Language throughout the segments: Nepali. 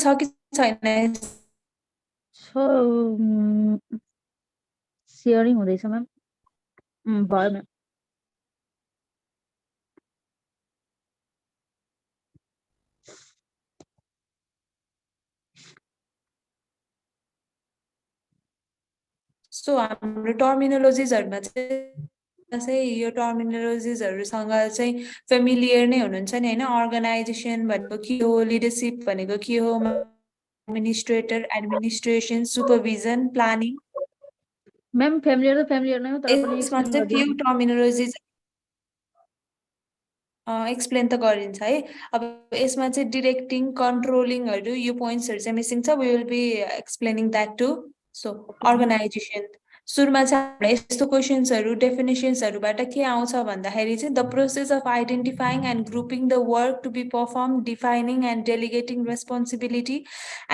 छ कि छैन? सेयरिङ हुँदैछ म्याम भयो म्याम सो हाम्रो टर्मिनोलोजिजहरुमा चाहिँ यो टर्मिनोलोजिजहरुसँग चाहिँ फेमिलियर नै हुनुहुन्छ नि हैन अर्गनाइजेसन भनेको के हो लिडरशिप भनेको के हो administrator administration supervision planning ma'am familiar नै हो तर पनि यसमा एक्सप्लेन चाहिँ गरिदिनु फ्यु टर्मिनोलोजिज एक्सप्लेन त गरिन्छ है अब यसमा चाहिँ डिरेक्टिङ कन्ट्रोलिङहरु यो पोइन्ट्सहरु चाहिँ मिसिङ छ we will be explaining that to so organisation सुरुमा चाहिँ हामीलाई यस्तो क्वेशन्सहरु डेफिनेसन्सहरुबाट के आउँछ भन्दाखेरि चाहिँ the process of identifying and grouping the work to be perform defining and delegating responsibility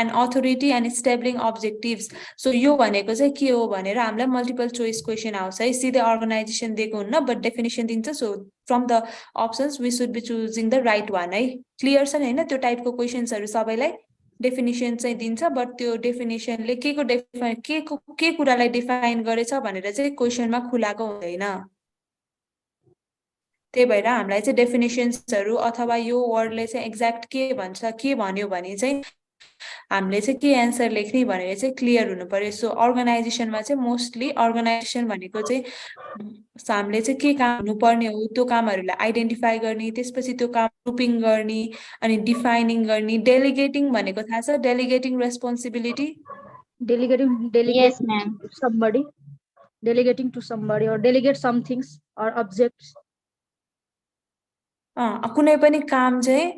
and authority and establishing objectives so यो भनेको चाहिँ के हो भनेर हामीलाई मल्टिपल चोइस क्वेशन आउँछ है सिधै अर्गनाइजेसन दिएको हुन्न बट डेफिनेसन दिन्छ so from the options we should be choosing the right one है क्लियर छ नि हैन त्यो टाइपको क्वेशन्सहरु सबैलाई डेफिनेसन चाहिँ दिन्छ बट त्यो डेफिनेसनले के कुरालाई डिफाइन गरेछ भनेर चाहिँ क्वेशनमा खुलाएको हुँदैन त्यही भएर हामीलाई चाहिँ डेफिनेसन्सहरु अथवा यो वर्डले चाहिँ एक्ज्याक्ट के भन्छ के भन्यो भने चाहिँ हामीले चाहिँ के एन्सर लेख्ने भनेर चाहिँ क्लियर हुनु पर्यो सो अर्गनाइजेसनमा चाहिँ मोस्टली अर्गनाइजेसन भनेको चाहिँ हामीले चाहिँ के काम हुनुपर्ने हो त्यो कामहरुलाई आइडेन्टिफाई गर्ने त्यसपछि त्यो काम ग्रुपिङ गर्ने अनि डिफाइनिङ गर्ने डेलिगेटिङ भनेको थाहा छ डेलिगेटिङ responsibility Yes, ma'am. somebody delegating to somebody or delegate some things or objects कुनै पनि काम चाहिँ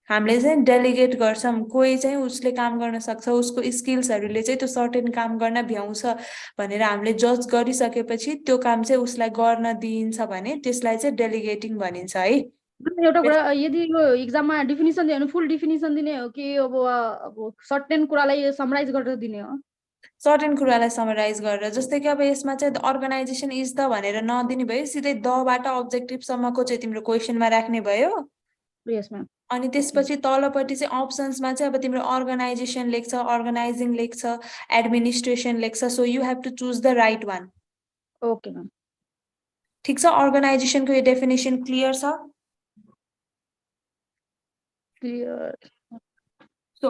हामीले चाहिँ डेलिगेट गर्छौं कोही चाहिँ उसले काम गर्न सक्छ उसको स्किल्सहरुले चाहिँ त्यो सर्टेन काम गर्न भ्याउँछ भनेर हामीले जज गरिसकेपछि त्यो काम चाहिँ उसलाई गर्न दिइन्छ भने त्यसलाई चाहिँ डेलिगेटिङ भनिन्छ है एउटा कुरा यदि यो एक्जाममा डेफिनेसन दियो भने फुल डेफिनेसन दिने हो कि अब सर्टेन कुरालाई समराइज गरेर दिने हो सर्टेन कुरालाई समराइज गरेर जस्तै कि अब यसमा चाहिँ अर्गनाइजेसन इज द भनेर नदिने भयो सिधै दबाट अब्जेक्टिभ सम्मको चाहिँ तिम्रो क्वेशनमा राख्ने भयो यस म्याम अनि त्यसपछि तलपट्टि चाहिँ अप्सन्समा चाहिँ अब तिम्रो अर्गनाइजेसन लेख्छ अर्गनाइजिङ लेख्छ एडमिनिस्ट्रेसन लेख्छ so you have to choose the right one okay ma'am ठीक छ अर्गनाइजेसनको यो डेफिनेसन क्लियर छ क्लियर सो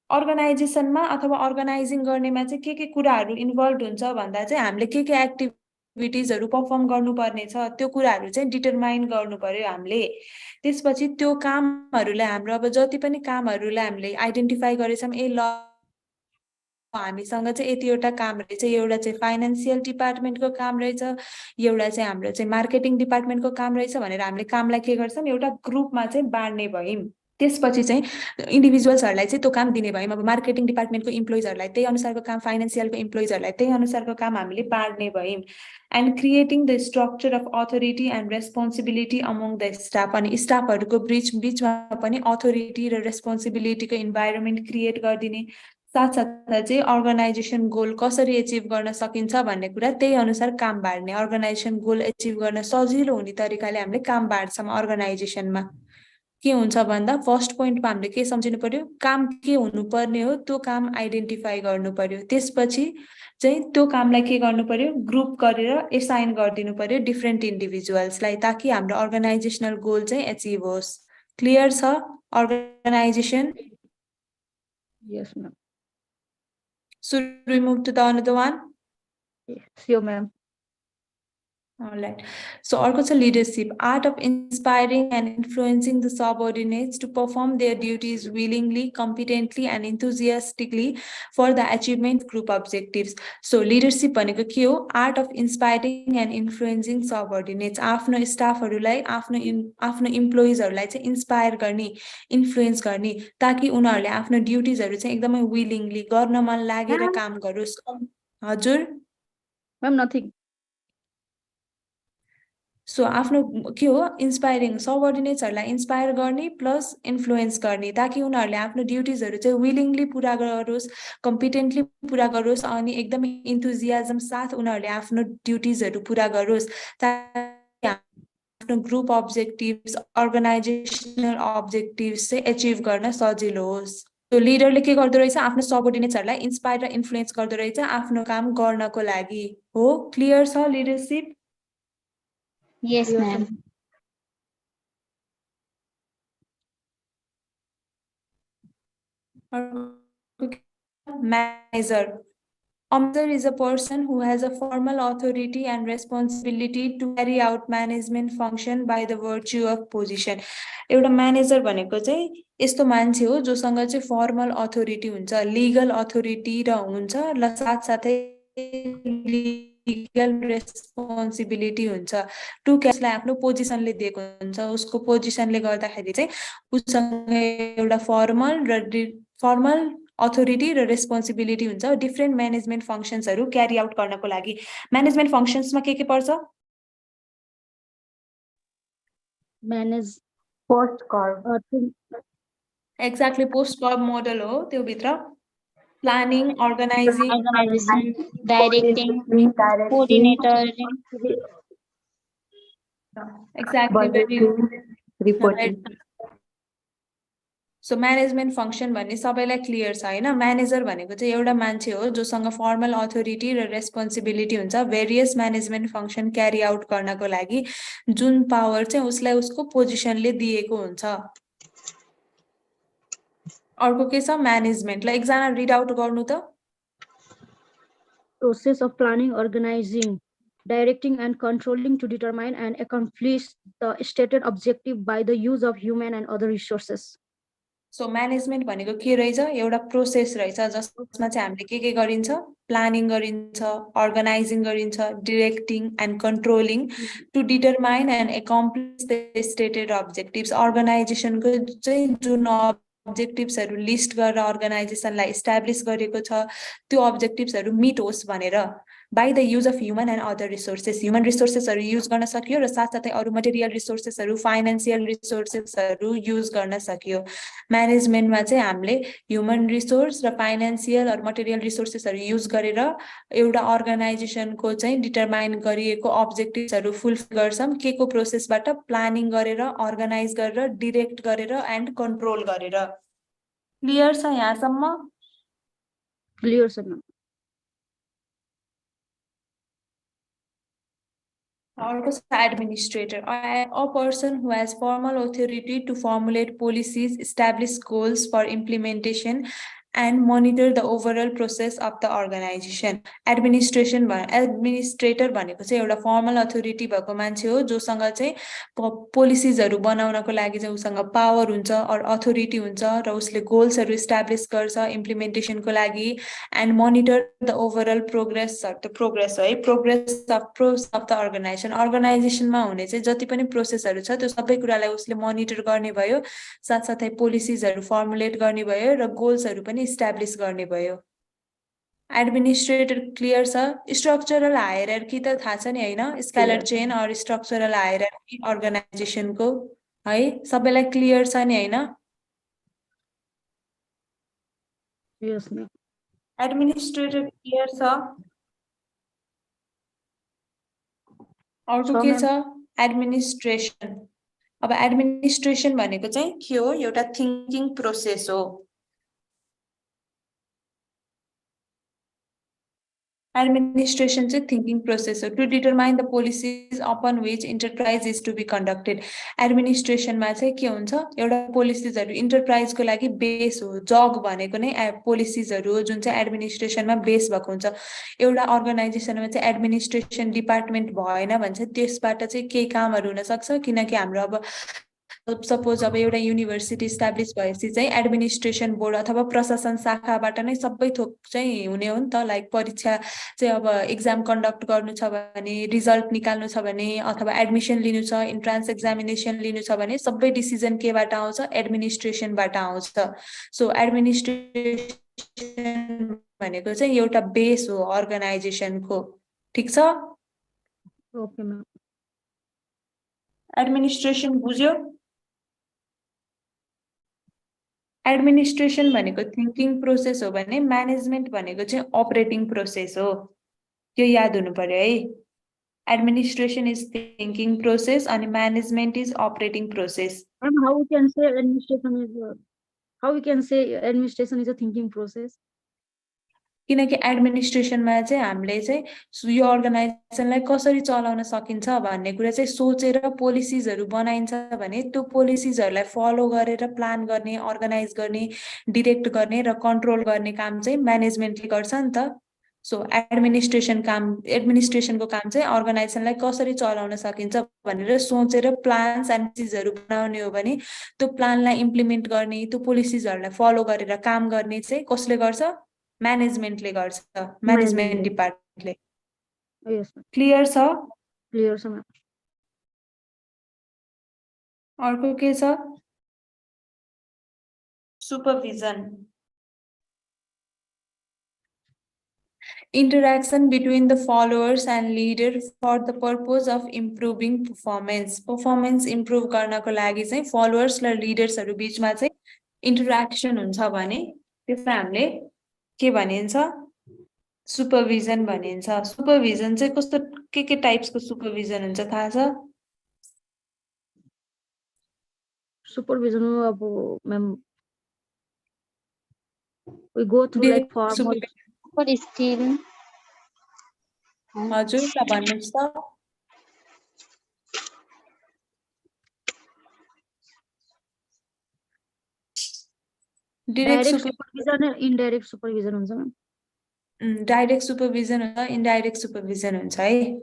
अर्गनाइजेसनमा अथवा अर्गनाइजिङ गर्नेमा चाहिँ के कुराहरु इन्भल्भ हुन्छ भन्दा चाहिँ हामीले के एक्टिभिटिजहरु परफर्म गर्नुपर्ने छ त्यो कुराहरु चाहिँ डिटरमाइन गर्नु पर्यो हामीले त्यसपछि त्यो कामहरुलाई हाम्रो अब जति पनि कामहरुलाई हामीले आइडेन्टिफाई गरेछौं ए ल हामीसँग चाहिँ यतिवटा काम रहेछ एउटा चाहिँ फाइनान्शियल डिपार्टमेन्टको काम रहेछ एउटा चाहिँ हाम्रो चाहिँ मार्केटिङ डिपार्टमेन्टको काम रहेछ भनेर हामीले कामलाई के गर्छौं एउटा ग्रुपमा चाहिँ बाड्ने भयौं त्यसपछि चाहिँ इन्डिभिजुअल्सहरुलाई चाहिँ त्यो काम दिने भयौं अब मार्केटिङ डिपार्टमेन्टको इम्प्लोइजहरुलाई त्यही अनुसारको काम फाइनान्शियलको इम्प्लोइजहरुलाई त्यही अनुसारको काम हामीले बाड्ने भयौं and creating the structure of authority and responsibility among the staff अनि स्टाफहरुको बीचमा पनि अथोरिटी र रेस्पोन्सिबिलिटीको इन्भाइरोमेन्ट क्रिएट गरिदिने साथसाथै चाहिँ अर्गनाइजेसन गोल कसरी एचिभ गर्न सकिन्छ भन्ने कुरा त्यही अनुसार काम बाड्ने अर्गनाइजेसन गोल एचिभ गर्न सजिलो हुने तरिकाले हामीले काम बाड्छौं अर्गनाइजेसनमा के हुन्छ भन्दा फर्स्ट पोइन्टमा हामीले के सम्झिनु पर्यो काम के हुनुपर्ने हो त्यो काम आइडेन्टिफाई गर्नु पर्यो त्यसपछि चाहिँ त्यो कामलाई के गर्नु पर्यो ग्रुप गरेर एसाइन गरिदिनु पर्यो डिफरेन्ट इन्डिभिजुअल्सलाई ताकि हाम्रो अर्गनाइजेसनल गोल चाहिँ एचिभ होस् क्लियर छ organisation yes ma'am Should we move to the another one? Sure, ma'am. All right. So, अर्को छ leadership, art of inspiring and influencing the subordinates to perform their duties willingly, competently, and enthusiastically for the achievement of group objectives. So, leadership भनेको के हो? Art of inspiring and influencing subordinates. आफ्नो स्टाफहरुलाई आफ्नो इम्प्लोइजहरुलाई चाहिँ इन्स्पायर गर्ने, इन्फ्लुएन्स गर्ने ताकि उनीहरुले आफ्नो ड्युटीजहरु चाहिँ एकदमै willingly गर्न मन लागेर काम गरोस्। हजुर मैम नथिङ सो आफ्नो के हो इन्स्पायरिङ सबअर्डिनेट्सहरुलाई इन्स्पायर गर्ने प्लस इन्फ्लुएन्स गर्ने ताकि उनीहरुले आफ्नो ड्युटीजहरु चाहिँ विलिङली पूरा गरोस् कम्पिटेन्टली पूरा गरोस् अनि एकदमै इन्थुजियाजम साथ उनीहरुले आफ्नो ड्युटीजहरु पूरा गरोस् ताकि आफ्नो ग्रुप अब्जेक्टिभ्स अर्गनाइजेसनल अब्जेक्टिभ्स चाहिँ एचिभ गर्न सजिलो होस्। त्यो लिडरले के गर्दो रहेछ आफ्नो सबअर्डिनेट्सहरूलाई इन्स्पायर र इन्फ्लुएन्स गर्दो रहेछ आफ्नो काम गर्नको लागि। हो क्लियर छ leadership? Yes, ma'am. Manager. A manager is a person who has a formal authority and responsibility to carry out management function by the virtue of position. एउटा म्यानेजर भनेको चाहिँ यस्तो मान्छे हो जोसँग चाहिँ फर्मल अथोरिटी हुन्छ, लिगल अथोरिटी र हुन्छ र साथसाथै लिगल रेस्पोन्सिबिलिटी हुन्छ। टु क्यासलाई आफ्नो पोजिसनले दिएको हुन्छ, उसको पोजिसनले गर्दाखेरि चाहिँ उसँग एउटा फर्मल अथोरिटी र रेस्पोन्सिबिलिटी हुन्छ डिफ्रेन्ट म्यानेजमेन्ट फङ्सन्सहरू क्यारी आउट गर्नको लागि। म्यानेजमेन्ट फङ्सन्समा के पर्छ? Manage Post corp. Exactly post corp model हो। त्यो भित्र planning, organizing, Organization, directing, coordinating. Exactly Reporting. So management function भन्ने सबैलाई क्लियर छ होइन? म्यानेजर भनेको चाहिँ एउटा मान्छे हो जोसँग फर्मल अथोरिटी र रेस्पोन्सिबिलिटी हुन्छ various management function carry out गर्नको लागि, जुन पावर चाहिँ उसलाई उसको पोजिसनले दिएको हुन्छ। अर्को के छ? म्यानेजमेन्टलाई एकजना रिड आउट गर्नु त। Process of planning, organizing, directing and controlling to determine and accomplish the stated objective by the use of human and other resources. So management भनेको के रहेछ? एउटा प्रोसेस रहेछ जसमा चाहिँ हामीले के गरिन्छ? प्लानिङ गरिन्छ, अर्गनाइजिङ गरिन्छ, directing and controlling to determine and accomplish the stated objectives. अर्गनाइजेसनको चाहिँ जुन अब्जेक्टिभ्सहरू लिस्ट गरेर अर्गनाइजेसनलाई इस्टाब्लिस गरेको छ त्यो अब्जेक्टिभ्सहरू मिट होस् भनेर by the use of human and other resources. Human रिसोर्सेसहरू युज गर्न सकियो र साथसाथै अरू मटेरियल रिसोर्सेसहरू, फाइनेन्सियल रिसोर्सेसहरू युज गर्न सकियो। म्यानेजमेन्टमा चाहिँ हामीले ह्युमन रिसोर्स र फाइनेन्सियल र मटेरियल रिसोर्सेसहरू युज गरेर एउटा अर्गनाइजेसनको चाहिँ डिटरमाइन गरिएको अब्जेक्टिभ्सहरू फुलफिल गर्छौँ के को प्रोसेसबाट? प्लानिङ गरेर, अर्गनाइज गरेर, डिरेक्ट गरेर एन्ड कन्ट्रोल गरेर। क्लियर छ यहाँसम्म? Clear, sir, ma'am. अर्को छ administrator, a person who has formal authority to formulate policies, establish goals for implementation and monitor the overall process of the organization. Administrator भनेको चाहिँ एउटा फर्मल अथोरिटी भएको मान्छे हो जोसँग चाहिँ पोलिसिजहरू बनाउनको लागि चाहिँ उसँग पावर हुन्छ और अथोरिटी हुन्छ र उसले गोल्सहरू इस्टाब्लिस गर्छ इम्प्लिमेन्टेसनको लागि and monitor the overall progress है, प्रोग्रेस अफ द अर्गनाइजेसन। अर्गनाइजेसनमा हुने चाहिँ जति पनि प्रोसेसहरू छ त्यो सबै कुरालाई उसले मोनिटर गर्ने भयो, साथसाथै पोलिसिजहरू फर्मुलेट गर्ने भयो र गोल्सहरू पनि इस्टाब्लिस गर्ने भयो। एडमिनिस्ट्रेटर क्लियर छ? स्ट्रक्चरल हायरार्की त थाहा छ नि होइन? स्केलर चेन और स्ट्रक्चरल हायरार्की अर्गनाइजेसनको है, सबैलाई क्लियर छ नि होइन? Yes, ma'am. एडमिनिस्ट्रेटर क्लियर छ? अर्को छ, के ma'am. छ? एडमिनिस्ट्रेसन। अब एडमिनिस्ट्रेसन भनेको चाहिँ के हो? एउटा थिङ्किङ प्रोसेस हो। एडमिनिस्ट्रेसन चाहिँ थिङ्किङ प्रोसेस हो to determine the policies upon which enterprise is to be conducted. एडमिनिस्ट्रेसनमा चाहिँ के हुन्छ? एउटा पोलिसिजहरू इन्टरप्राइजको लागि बेस हो। जग भनेको नै पोलिसिजहरू हो जुन चाहिँ एडमिनिस्ट्रेसनमा बेस भएको हुन्छ। एउटा अर्गनाइजेसनमा चाहिँ एडमिनिस्ट्रेसन डिपार्टमेन्ट भएन भने चाहिँ त्यसबाट चाहिँ केही कामहरू हुनसक्छ, किनकि हाम्रो अब सपोज अब एउटा युनिभर्सिटी इस्टाब्लिस भएपछि चाहिँ एडमिनिस्ट्रेसन बोर्ड अथवा प्रशासन शाखाबाट नै सबै थोक चाहिँ हुने हो नि त। लाइक परीक्षा चाहिँ अब एक्जाम कन्डक्ट गर्नु छ भने, रिजल्ट निकाल्नु छ भने, अथवा एडमिसन लिनु छ, इन्ट्रान्स एक्जामिनेसन लिनु छ भने सबै डिसिजन केबाट आउँछ? एडमिनिस्ट्रेसनबाट आउँछ। सो एडमिनिस्ट्रेसन भनेको चाहिँ एउटा बेस हो अर्गनाइजेसनको। ठिक छ? Okay, ma'am. एडमिनिस्ट्रेसन बुझ्यो? एडमिनिस्ट्रेसन भनेको थिङ्किङ प्रोसेस हो भने म्यानेजमेन्ट भनेको चाहिँ अपरेटिङ प्रोसेस हो। त्यो याद हुनु पर्यो है। Administration is thinking process and management is operating process. And how we can say administration is a thinking process? किनकि एडमिनिस्ट्रेसनमा चाहिँ हामीले चाहिँ यो अर्गनाइजेसनलाई कसरी चलाउन सकिन्छ भन्ने कुरा चाहिँ सोचेर पोलिसिजहरू बनाइन्छ भने त्यो पोलिसिजहरूलाई फलो गरेर प्लान गर्ने, अर्गनाइज गर्ने, डिरेक्ट गर्ने र कन्ट्रोल गर्ने काम चाहिँ म्यानेजमेन्टले गर्छ नि त। सो एडमिनिस्ट्रेसनको काम चाहिँ अर्गनाइजेसनलाई कसरी चलाउन सकिन्छ भनेर सोचेर प्लान्स एन्ड चिजहरू बनाउने हो भने त्यो प्लानलाई इम्प्लिमेन्ट गर्ने, त्यो पोलिसिजहरूलाई फलो गरेर काम गर्ने चाहिँ कसले गर्छ? म्यानेजमेन्टले गर्छ, म्यानेजमेन्ट डिपार्टमेन्टले। क्लियर छ? क्लियर छ म्याम। अर्को के छ? Supervision. Interaction between the followers and leader for the purpose of improving performance. Performance improve गर्नको लागि चाहिँ followers र leadersहरू बीचमा चाहिँ interaction हुन्छ भने त्यसलाई हामीले के भनिन्छ? सुपरभिजन भनिन्छ। सुपरभिजन चाहिँ कस्तो के टाइप्सको सुपरभिजन हुन्छ थाहा छ? सुपरभिजन अब ma'am we go through like formal skill. हजुर ल भन्नुस् त। डाइरेक्ट सुपरभिजन र इनडाइरेक्ट सुपरभिजन हुन्छ मैम। डाइरेक्ट सुपरभिजन हुन्छ, इनडाइरेक्ट सुपरभिजन हुन्छ है।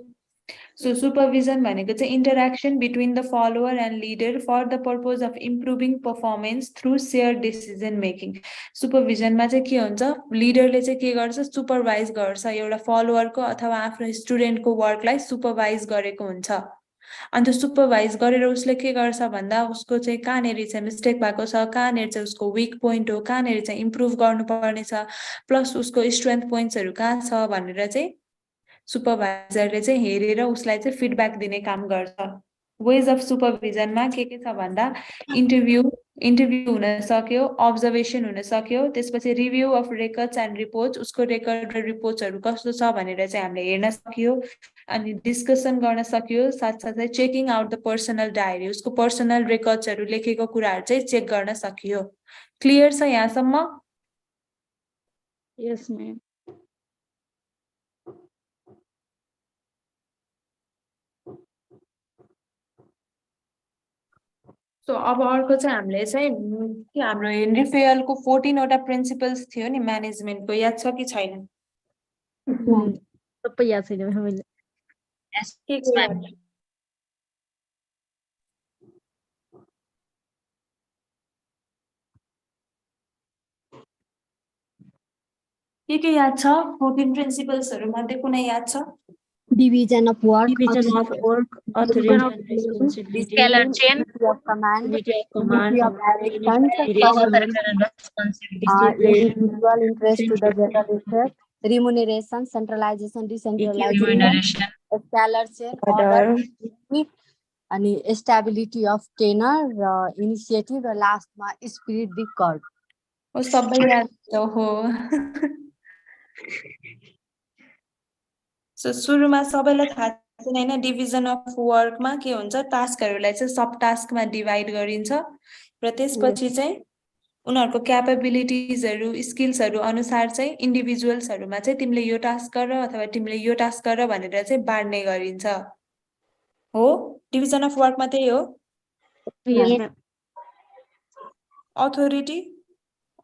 सो सुपरभिजन भनेको चाहिँ interaction between the follower and leader for the purpose of improving performance through share decision making. सुपरभिजनमा चाहिँ के हुन्छ? लिडरले चाहिँ के गर्छ? सुपरभाइज गर्छ, एउटा फलोवरको अथवा आफ्नो स्टुडेन्टको वर्कलाई सुपरभाइज गरेको हुन्छ। अन्त सुपरभाइज गरेर उसले के गर्छ भन्दा उसको चाहिँ कहाँनिर चाहिँ मिस्टेक भएको छ, कहाँनिर चाहिँ उसको विक पोइन्ट हो, कहाँनिर चाहिँ इम्प्रुभ गर्नुपर्ने छ, प्लस उसको स्ट्रेन्थ पोइन्ट्सहरू कहाँ छ भनेर चाहिँ सुपरभाइजरले चाहिँ हेरेर उसलाई चाहिँ फिडब्याक दिने काम गर्छ। वेज अफ सुपरभिजनमा के छ भन्दा इन्टरभ्यू हुन सक्यो, अब्जर्भेसन हुन सक्यो, त्यसपछि review of records and reports, उसको रेकर्ड र रिपोर्ट्सहरू कस्तो छ भनेर चाहिँ हामीले हेर्न सक्यो, अनि डिस्कसन गर्न सक्यो, साथसाथै checking out the personal diary, उसको पर्सनल रेकर्ड्सहरू लेखेको कुराहरू चाहिँ चेक गर्न सकियो। क्लियर छ यहाँसम्म? यस म्याम। सो अब अर्को चाहिँ हामीले चाहिँ के हाम्रो हेनरी फेयलको 14 वटा प्रिन्सिपल्स थियो नि म्यानेजमेन्टको, याद छ कि छैन? सबै याद छैन मैले। के याद छ? 14 प्रिन्सिपल्सहरू मध्ये कुनै याद छ? Division of work, authority and responsibility, Scalar Chain, unity of command, direction, individual interest to the general effect, remuneration, centralization, decentralization, Scalar Chain, order, and stability of tenure, initiative, र लास्टमा Esprit De Corps। ओ सबै याद हो। सो सुरुमा सबैलाई थाहा छैन हैन, डिभिजन अफ वर्कमा के हुन्छ? टास्कहरूलाई चाहिँ सब टास्कमा डिभाइड गरिन्छ र त्यसपछि चाहिँ उनीहरूको क्यापेबिलिटिजहरू, स्किल्सहरू अनुसार चाहिँ इन्डिभिजुअल्सहरूमा चाहिँ तिमीले यो टास्क गर अथवा तिमीले यो टास्क गर भनेर चाहिँ बाँड्ने गरिन्छ। हो, डिभिजन अफ वर्कमा त्यही हो।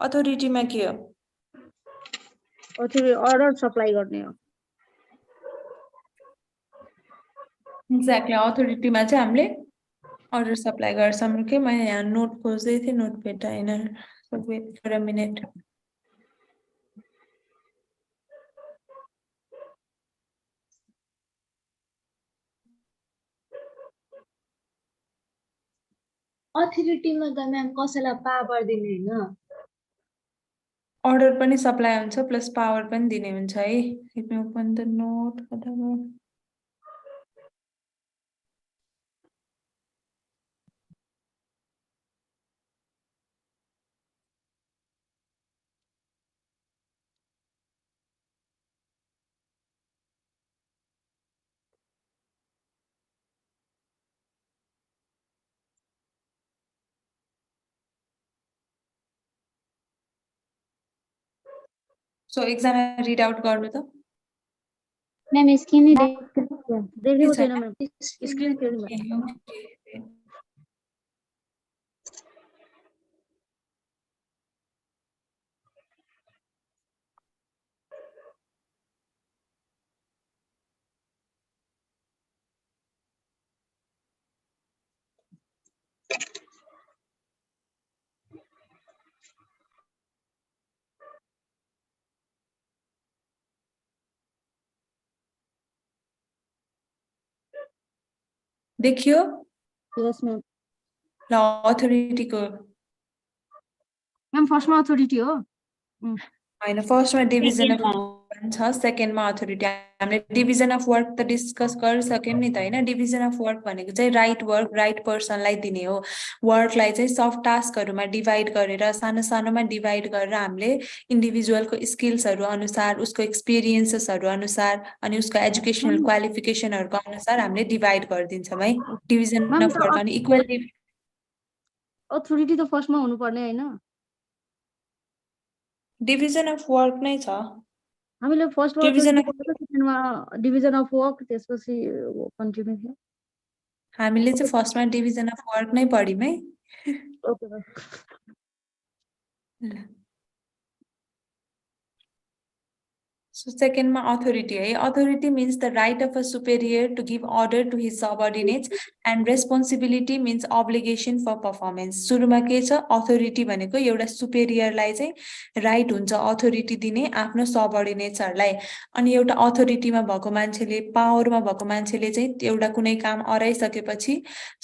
अथोरिटीमा के हो? अर्डर सप्लाई गर्ने हो। एक्ज्याक्टली, अथोरिटीमा चाहिँ हामीले अर्डर सप्लाई गर्छौँ। के मैले यहाँ नोट खोज्दै थिएँ, नोट भेटाइन। Wait for a minute. अथोरिटीमा त म्याम कसैलाई पावर दिने हैन, अर्डर पनि सप्लाई हुन्छ प्लस पावर पनि दिने हुन्छ है। Let me open the note. So एकजना रिड आउट गर्नु त म्याम स्क्रिन नै देखेको छैन म्याम स्क्रिन क्लियर भयो देखियो यस म्याम ल अथोरिटीको म्याम फर्स्टमा अथोरिटी हो हैन फर्स्टमा डिभिजन अफ छ सेकेन्डमा अथोरिटी हामीले डिभिजन अफ वर्क त डिस्कस गरिसक्यौँ नि त हैन डिभिजन अफ वर्क भनेको चाहिँ राइट वर्क राइट पर्सनलाई दिने हो वर्कलाई चाहिँ सब टास्कहरुमा डिभाइड गरेर सानो सानोमा डिभाइड गरेर हामीले इन्डिभिजुअलको स्किल्सहरु अनुसार उसको एक्सपिरियन्सेसहरु अनुसार अनि उसको एजुकेसनल क्वालिफिकेसनहरुको अनुसार हामीले डिभाइड गरिदिन्छौँ है डिभिजन म्याम अफ वर्क अनि इक्वली अथोरिटी त फर्स्टमा हुनुपर्ने हैन डिभिजन अफ वर्क नै छ हामीले फर्स्टमा डिभिजन अथोरिटी पढेको सेकेन्डमा डिभिजन अफ वर्क त्यसपछि कन्टिन्यू थियो हामीले चाहिँ फर्स्टमा डिभिजन अफ वर्क नै पढ्यौँ है okay So second ma authority hai authority means the right of a superior to give order to his subordinates and responsibility means obligation for performance सुरुमा के छ authority भनेको एउटा superior लाई चाहिँ right हुन्छ authority दिने आफ्नो subordinates हरुलाई अनि एउटा authority मा भएको मान्छेले power मा भएको मान्छेले चाहिँ एउटा कुनै काम अराइसकेपछि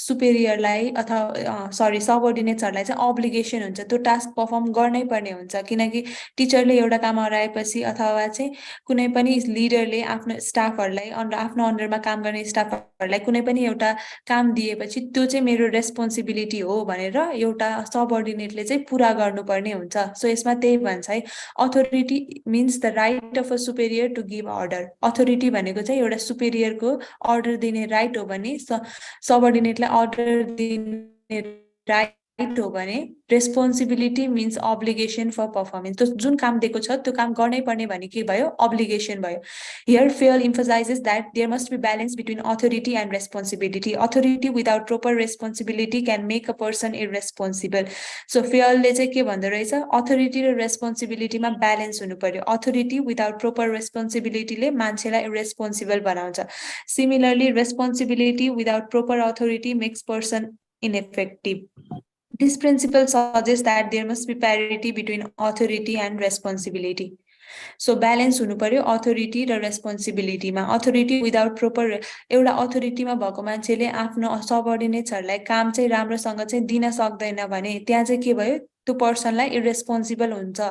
superior लाई अथवा sorry subordinates हरुलाई चाहिँ obligation हुन्छ त्यो task perform गर्नै पर्ने हुन्छ किनकि टिचरले एउटा काम अराएपछि अथवा चाहिँ कुनै पनि लिडरले आफ्नो स्टाफहरुलाई आफ्नो अन्डरमा काम गर्ने स्टाफहरुलाई कुनै पनि एउटा काम दिएपछि त्यो चाहिँ मेरो रेस्पोन्सिबिलिटी हो भनेर एउटा सबअर्डिनेटले चाहिँ पूरा गर्नुपर्ने हुन्छ सो यसमा त्यही भन्छ है authority means the right of a superior to give order authority भनेको चाहिँ एउटा सुपेरियरको अर्डर दिने राइट हो भने सबअर्डिनेटलाई अर्डर दिने राइट हो भने responsibility means obligation for performance त्यो जुन काम दिएको छ त्यो काम गर्नै पर्ने भने के भयो अब्लिगेसन भयो here fair emphasizes that there must be balance between authority and responsibility authority without proper responsibility can make a person irresponsible so फेयरले चाहिँ के भन्दो रहेछ अथोरिटी र रेस्पोन्सिबिलिटीमा ब्यालेन्स हुनु पर्यो अथोरिटी विदाउट प्रोपर रेस्पोन्सिबिलिटीले मान्छेलाई इरेस्पोन्सिबल बनाउँछ similarly responsibility without proper authority makes person ineffective This principle suggests that there must be parity between authority and responsibility. So balance हुनु पर्यो authority र responsibility मा authority without proper एउटा authority मा भएको मान्छेले आफ्नो subordinates हरुलाई काम चाहिँ राम्रोसँग चाहिँ दिन सक्दैन भने त्यहाँ चाहिँ के भयो त्यो पर्सनलाई irresponsible हुन्छ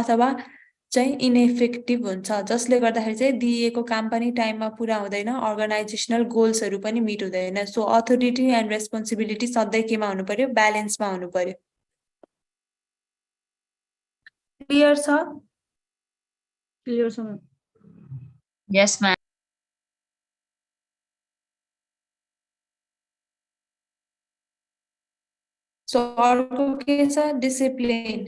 अथवा चाहिँ इनइफेक्टिभ हुन्छ जसले गर्दाखेरि चाहिँ दिएको काम पनि टाइममा पुरा हुँदैन अर्गनाइजेसनल गोल्सहरु पनि मिट हुँदैन सो अथोरिटी एन्ड रेस्पोन्सिबिलिटी सधैँ केमा हुनु पर्यो ब्यालेन्समा हुनु पर्यो क्लियर छ क्लियर छ म्याम यस म्याम सो अर्को के छ discipline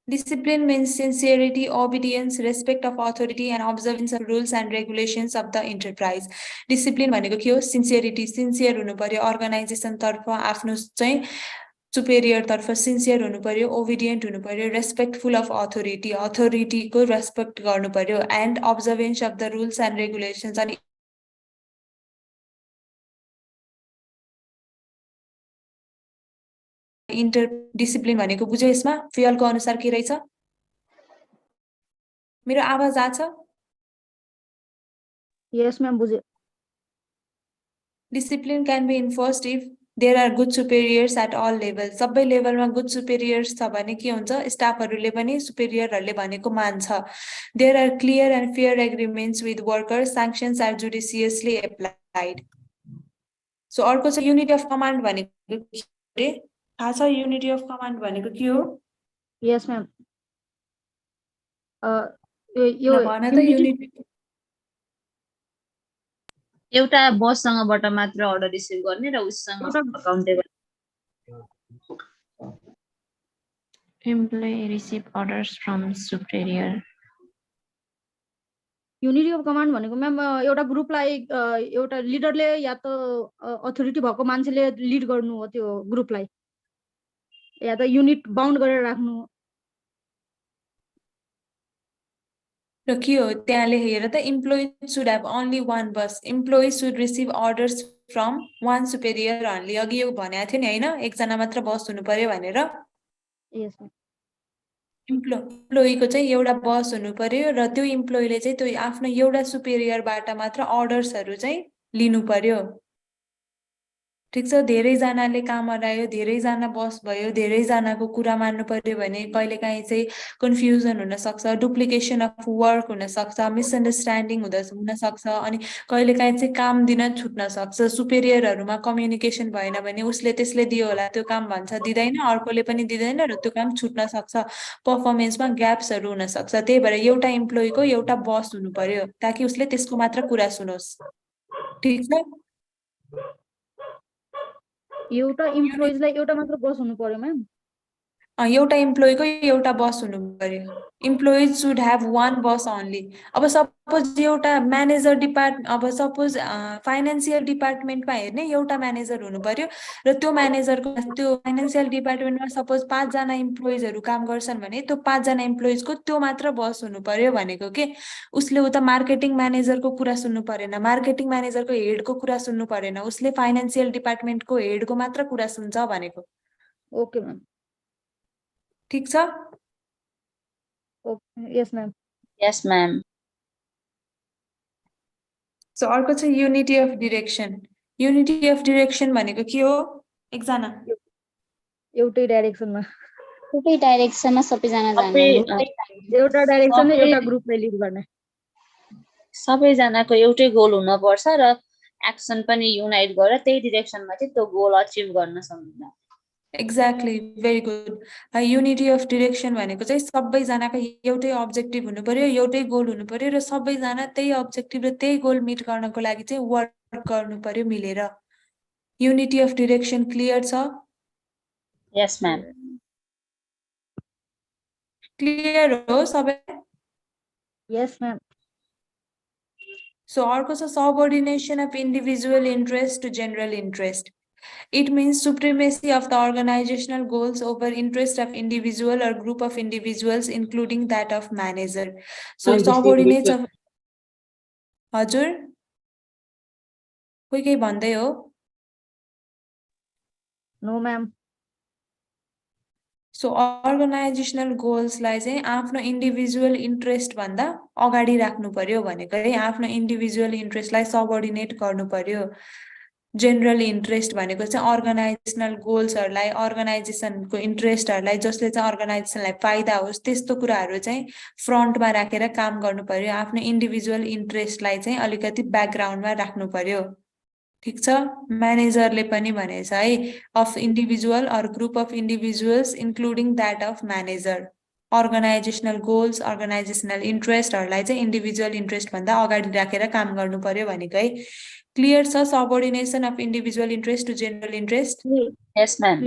Discipline means sincerity, obedience, respect of authority, and observance of rules and regulations of the enterprise. Discipline भनेको के हो sincerity, sincere हुनु पर्यो अर्गनाइजेसन तर्फ आफ्नो चाहिँ superior तर्फ sincere हुनु पर्यो obedient हुनु पर्यो respectful of authority, authority को respect गर्नु पर्यो and observance of the rules and regulations अनि इंटर डिसिप्लिन भनेको बुझ्यो यसमा फेयलको अनुसार के रहेछ मेरो आवाज आछ यस म्याम बुझे discipline can be enforced if there are good superiors at all level सबै लेभलमा गुड सुपेरियर्स छ भने के हुन्छ स्टाफहरुले पनि सुपेरियरहरुले भनेको मान्छ there are clear and fair agreements with workers sanctions are judiciously applied so अर्को चाहिँ युनिटी अफ कमान्ड भनेको के थाहा छ युनिटी अफ कमान्ड भनेको के हो यस म्याम यो भन त युनिटी एउटा बससँगबाट मात्र अर्डर रिसिभ गर्ने र उससँग accountable Employee receive orders from superior unity of command भनेको म्याम एउटा ग्रुपलाई एउटा लिडरले या त अथोरिटी भएको मान्छेले लिड गर्नु हो त्यो ग्रुपलाई, या त युनिट बाउन्ड गरेर राख्नु। र के हो त्यहाँ लेखेर त employees should have only one bus, employees should receive orders from one superior only. अघि यो भनेको थियो नि होइन, एकजना मात्र बस हुनु पर्यो भनेर। यस म्याम। इम्प्लोइको चाहिँ एउटा बस हुनु पर्यो र त्यो इम्प्लोइले चाहिँ त्यो आफ्नो एउटा सुपेरियरबाट मात्र अर्डर्सहरू चाहिँ लिनु पर्यो। ठिक छ, धेरैजनाले काम हरायो, धेरैजना बस भयो, धेरैजनाको कुरा मान्नु पर्यो भने कहिलेकाहीँ चाहिँ कन्फ्युजन हुनसक्छ, डुप्लिकेसन अफ वर्क हुनसक्छ, मिसअन्डरस्ट्यान्डिङ हुनसक्छ, अनि कहिलेकाहीँ चाहिँ काम दिन छुट्न सक्छ। सुपेरियरहरूमा कम्युनिकेसन भएन भने उसले त्यसले दियो होला त्यो काम भन्छ दिँदैन, अर्कोले पनि दिँदैन र त्यो काम छुट्न सक्छ, पर्फर्मेन्समा ग्याप्सहरू हुनसक्छ। त्यही भएर एउटा इम्प्लोइको एउटा बस हुनु पर्यो ताकि उसले त्यसको मात्र कुरा सुनोस्। ठिक छ, एउटा इम्प्लोइजलाई एउटा मात्र बस हुनु पर्यो म्याम। एउटा इम्प्लोइको एउटा बस हुनु पर्यो। Employees should have one bus only. अब सपोज एउटा म्यानेजर अब सपोज फाइनेन्सियल डिपार्टमेन्टमा हेर्ने एउटा म्यानेजर हुनु पर्यो र त्यो म्यानेजरको त्यो फाइनेन्सियल डिपार्टमेन्टमा सपोज 5 जना इम्प्लोइजहरू काम गर्छन् भने त्यो 5 जना इम्प्लोइजको त्यो मात्र बस हुनु पर्यो भनेको के। उसले उता मार्केटिङ म्यानेजरको कुरा सुन्नु परेन, मार्केटिङ म्यानेजरको हेडको कुरा सुन्नु परेन, उसले फाइनेन्सियल डिपार्टमेन्टको हेडको मात्र कुरा सुन्छ भनेको। Okay ma'am. ठिक छ, यस म्याम। यस म्याम। सो अर्को चाहिँ unity of direction. Unity of direction भनेको के हो? एकजना एउटै डाइरेक्सनमा, एउटै डाइरेक्सनमा सबैजना जाने, एउटा डाइरेक्सनमा एउटा ग्रुपले लिड गर्ने, सबैजनाको एउटै गोल हुनुपर्छ र एक्सन पनि युनाइट गरेर त्यही डिरेक्सनमा चाहिँ त्यो गोल अचिभ गर्न सक्नु। Exactly, very good. Unity of direction भनेको चाहिँ सबैजनाको एउटै अब्जेक्टिभ हुनु पर्यो, एउटै गोल हुनु पर्यो र सबैजना त्यही अब्जेक्टिभ र त्यही गोल मिट गर्नको लागि चाहिँ वर्क गर्नु पर्यो मिलेर। युनिटी अफ डिरेक्सन क्लियर छ? यस म्याम। क्लियर हो सबै? यस म्याम। सो अर्को छ subordination of individual interest to general interest. It means supremacy of the organizational goals over interest of individual or group of individuals, including that of manager. So subordinates of हजुर कोही केही भन्दै हो? No ma'am. सो अर्गनाइजेसनल गोल्सलाई चाहिँ आफ्नो इन्डिभिजुअल इन्ट्रेस्ट भन्दा अगाडि राख्नु पर्यो भनेको है, आफ्नो इन्डिभिजुअल इन्ट्रेस्टलाई सबअर्डिनेट गर्नु पर्यो। जेनरल इन्ट्रेस्ट भनेको चाहिँ अर्गनाइजेसनल गोल्सहरूलाई, अर्गनाइजेसनको इन्ट्रेस्टहरूलाई, जसले चाहिँ अर्गनाइजेसनलाई फाइदा होस् त्यस्तो कुराहरू चाहिँ फ्रन्टमा राखेर काम गर्नु पर्यो। आफ्नो इन्डिभिजुअल इन्ट्रेस्टलाई चाहिँ अलिकति ब्याकग्राउन्डमा राख्नु पर्यो। ठिक छ, म्यानेजरले पनि भनेछ है, of individual or group of individuals including that of manager. Organizational goals, organizational इन्ट्रेस्टहरूलाई चाहिँ इन्डिभिजुअल इन्ट्रेस्ट भन्दा अगाडि राखेर काम गर्नु पर्यो भनेको है। क्लियर छ subordination of individual interest to general interest? Yes ma'am.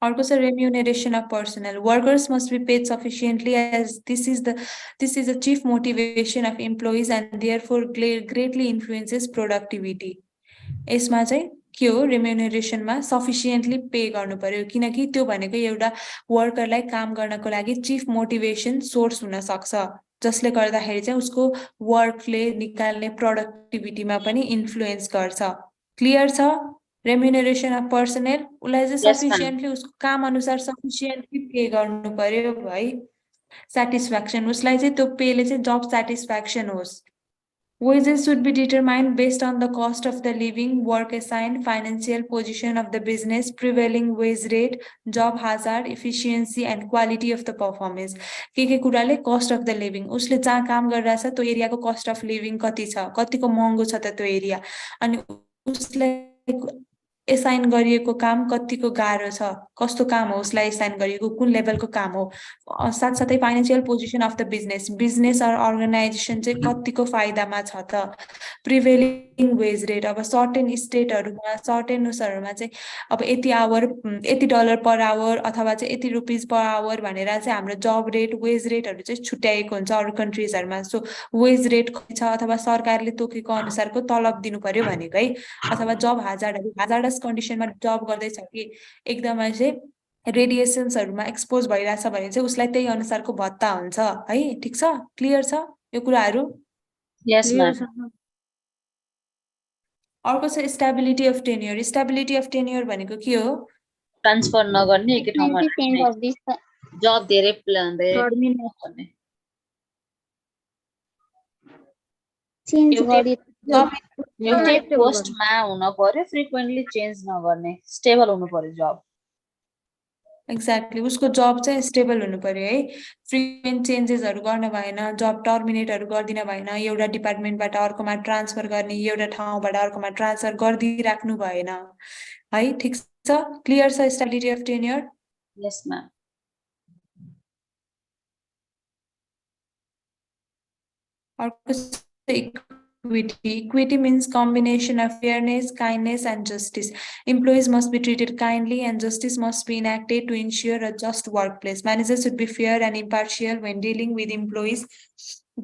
अर्को छ remuneration of personnel. Workers must be paid sufficiently as this is the chief motivation of employees and therefore greatly influences productivity. यसमा चाहिँ के हो, रेम्युनरेसनमा सफिसियन्टली पे गर्नु पर्यो किनकि त्यो भनेको एउटा वर्करलाई काम गर्नको लागि चिफ मोटिभेसन सोर्स हुन सक्छ, जसले गर्दाखेरि चाहिँ उसको वर्कले निकाल्ने प्रोडक्टिभिटीमा पनि इन्फ्लुएन्स गर्छ। क्लियर छ? रेम्युनरेसन अफ पर्सनल, उसलाई चाहिँ सफिसियन्टली उसको काम अनुसार सफिसियन्टली पे गर्नु पर्यो है। सेटिस्फ्याक्सन, उसलाई चाहिँ त्यो पेले चाहिँ जब सेटिस्फ्याक्सन होस्। Wages should be determined based on the cost of the living, work assigned, financial position of the business, prevailing wage rate, job hazard, efficiency and quality of the performance. के कुराले cost of the living, उसले जहाँ काम गरिरहेछ त्यो एरियाको cost of living कति छ, कतिको महँगो छ त त्यो एरिया, अनि उसलाई एसाइन गरिएको काम कतिको गाह्रो छ, कस्तो काम हो उसलाई एसाइन गरिएको, कुन लेभलको काम हो, साथसाथै financial position of the business or organisation चाहिँ कतिको फाइदामा छ त, प्रिभेलिङ वेज रेट, अब सर्टेन स्टेटहरूमा सर्टेन उसहरूमा चाहिँ अब यति डलर पर आवर अथवा चाहिँ यति रुपिज पर आवर भनेर चाहिँ हाम्रो जब रेट वेज रेटहरू चाहिँ छुट्याएको हुन्छ अरू कन्ट्रिजहरूमा। सो वेज रेट कति छ अथवा सरकारले तोकेको अनुसारको तलब दिनु पर्यो भनेको है, अथवा जब हाजार्डस कन्डिसनमा जब गर्दैछ कि एकदमै चाहिँ रेडिएसन्सहरूमा एक्सपोज भइरहेछ भने चाहिँ उसलाई त्यही अनुसारको भत्ता हुन्छ है। ठिक छ, क्लियर छ यो कुराहरू? यस म्याम। अर्को छ stability of tenure. Stability of tenure भनेको के हो? ट्रान्सफर नगर्ने, एकै ठाउँमा जब धेरै गर्ने, एउटै पोस्टमा हुन पर्यो, फ्रिक्वेन्टली चेन्ज नगर्ने, स्टेबल हुनु पर्यो जब। एक्ज्याक्टली, उसको जब चाहिँ स्टेबल हुनु पर्यो है, फ्रिक्वेन्ट चेन्जेसहरू गर्न भएन, जब टर्मिनेटहरू गरिदिन भएन, एउटा डिपार्टमेन्टबाट अर्कोमा ट्रान्सफर गर्ने, एउटा ठाउँबाट अर्कोमा ट्रान्सफर गरिदिइराख्नु भएन है। ठिक छ, क्लियर छ stability of tenure? Yes ma'am. Equity. Equity means combination of fairness, kindness, and justice. Employees must be treated kindly, and justice must be enacted to ensure a just workplace. Managers should be fair and impartial when dealing with employees,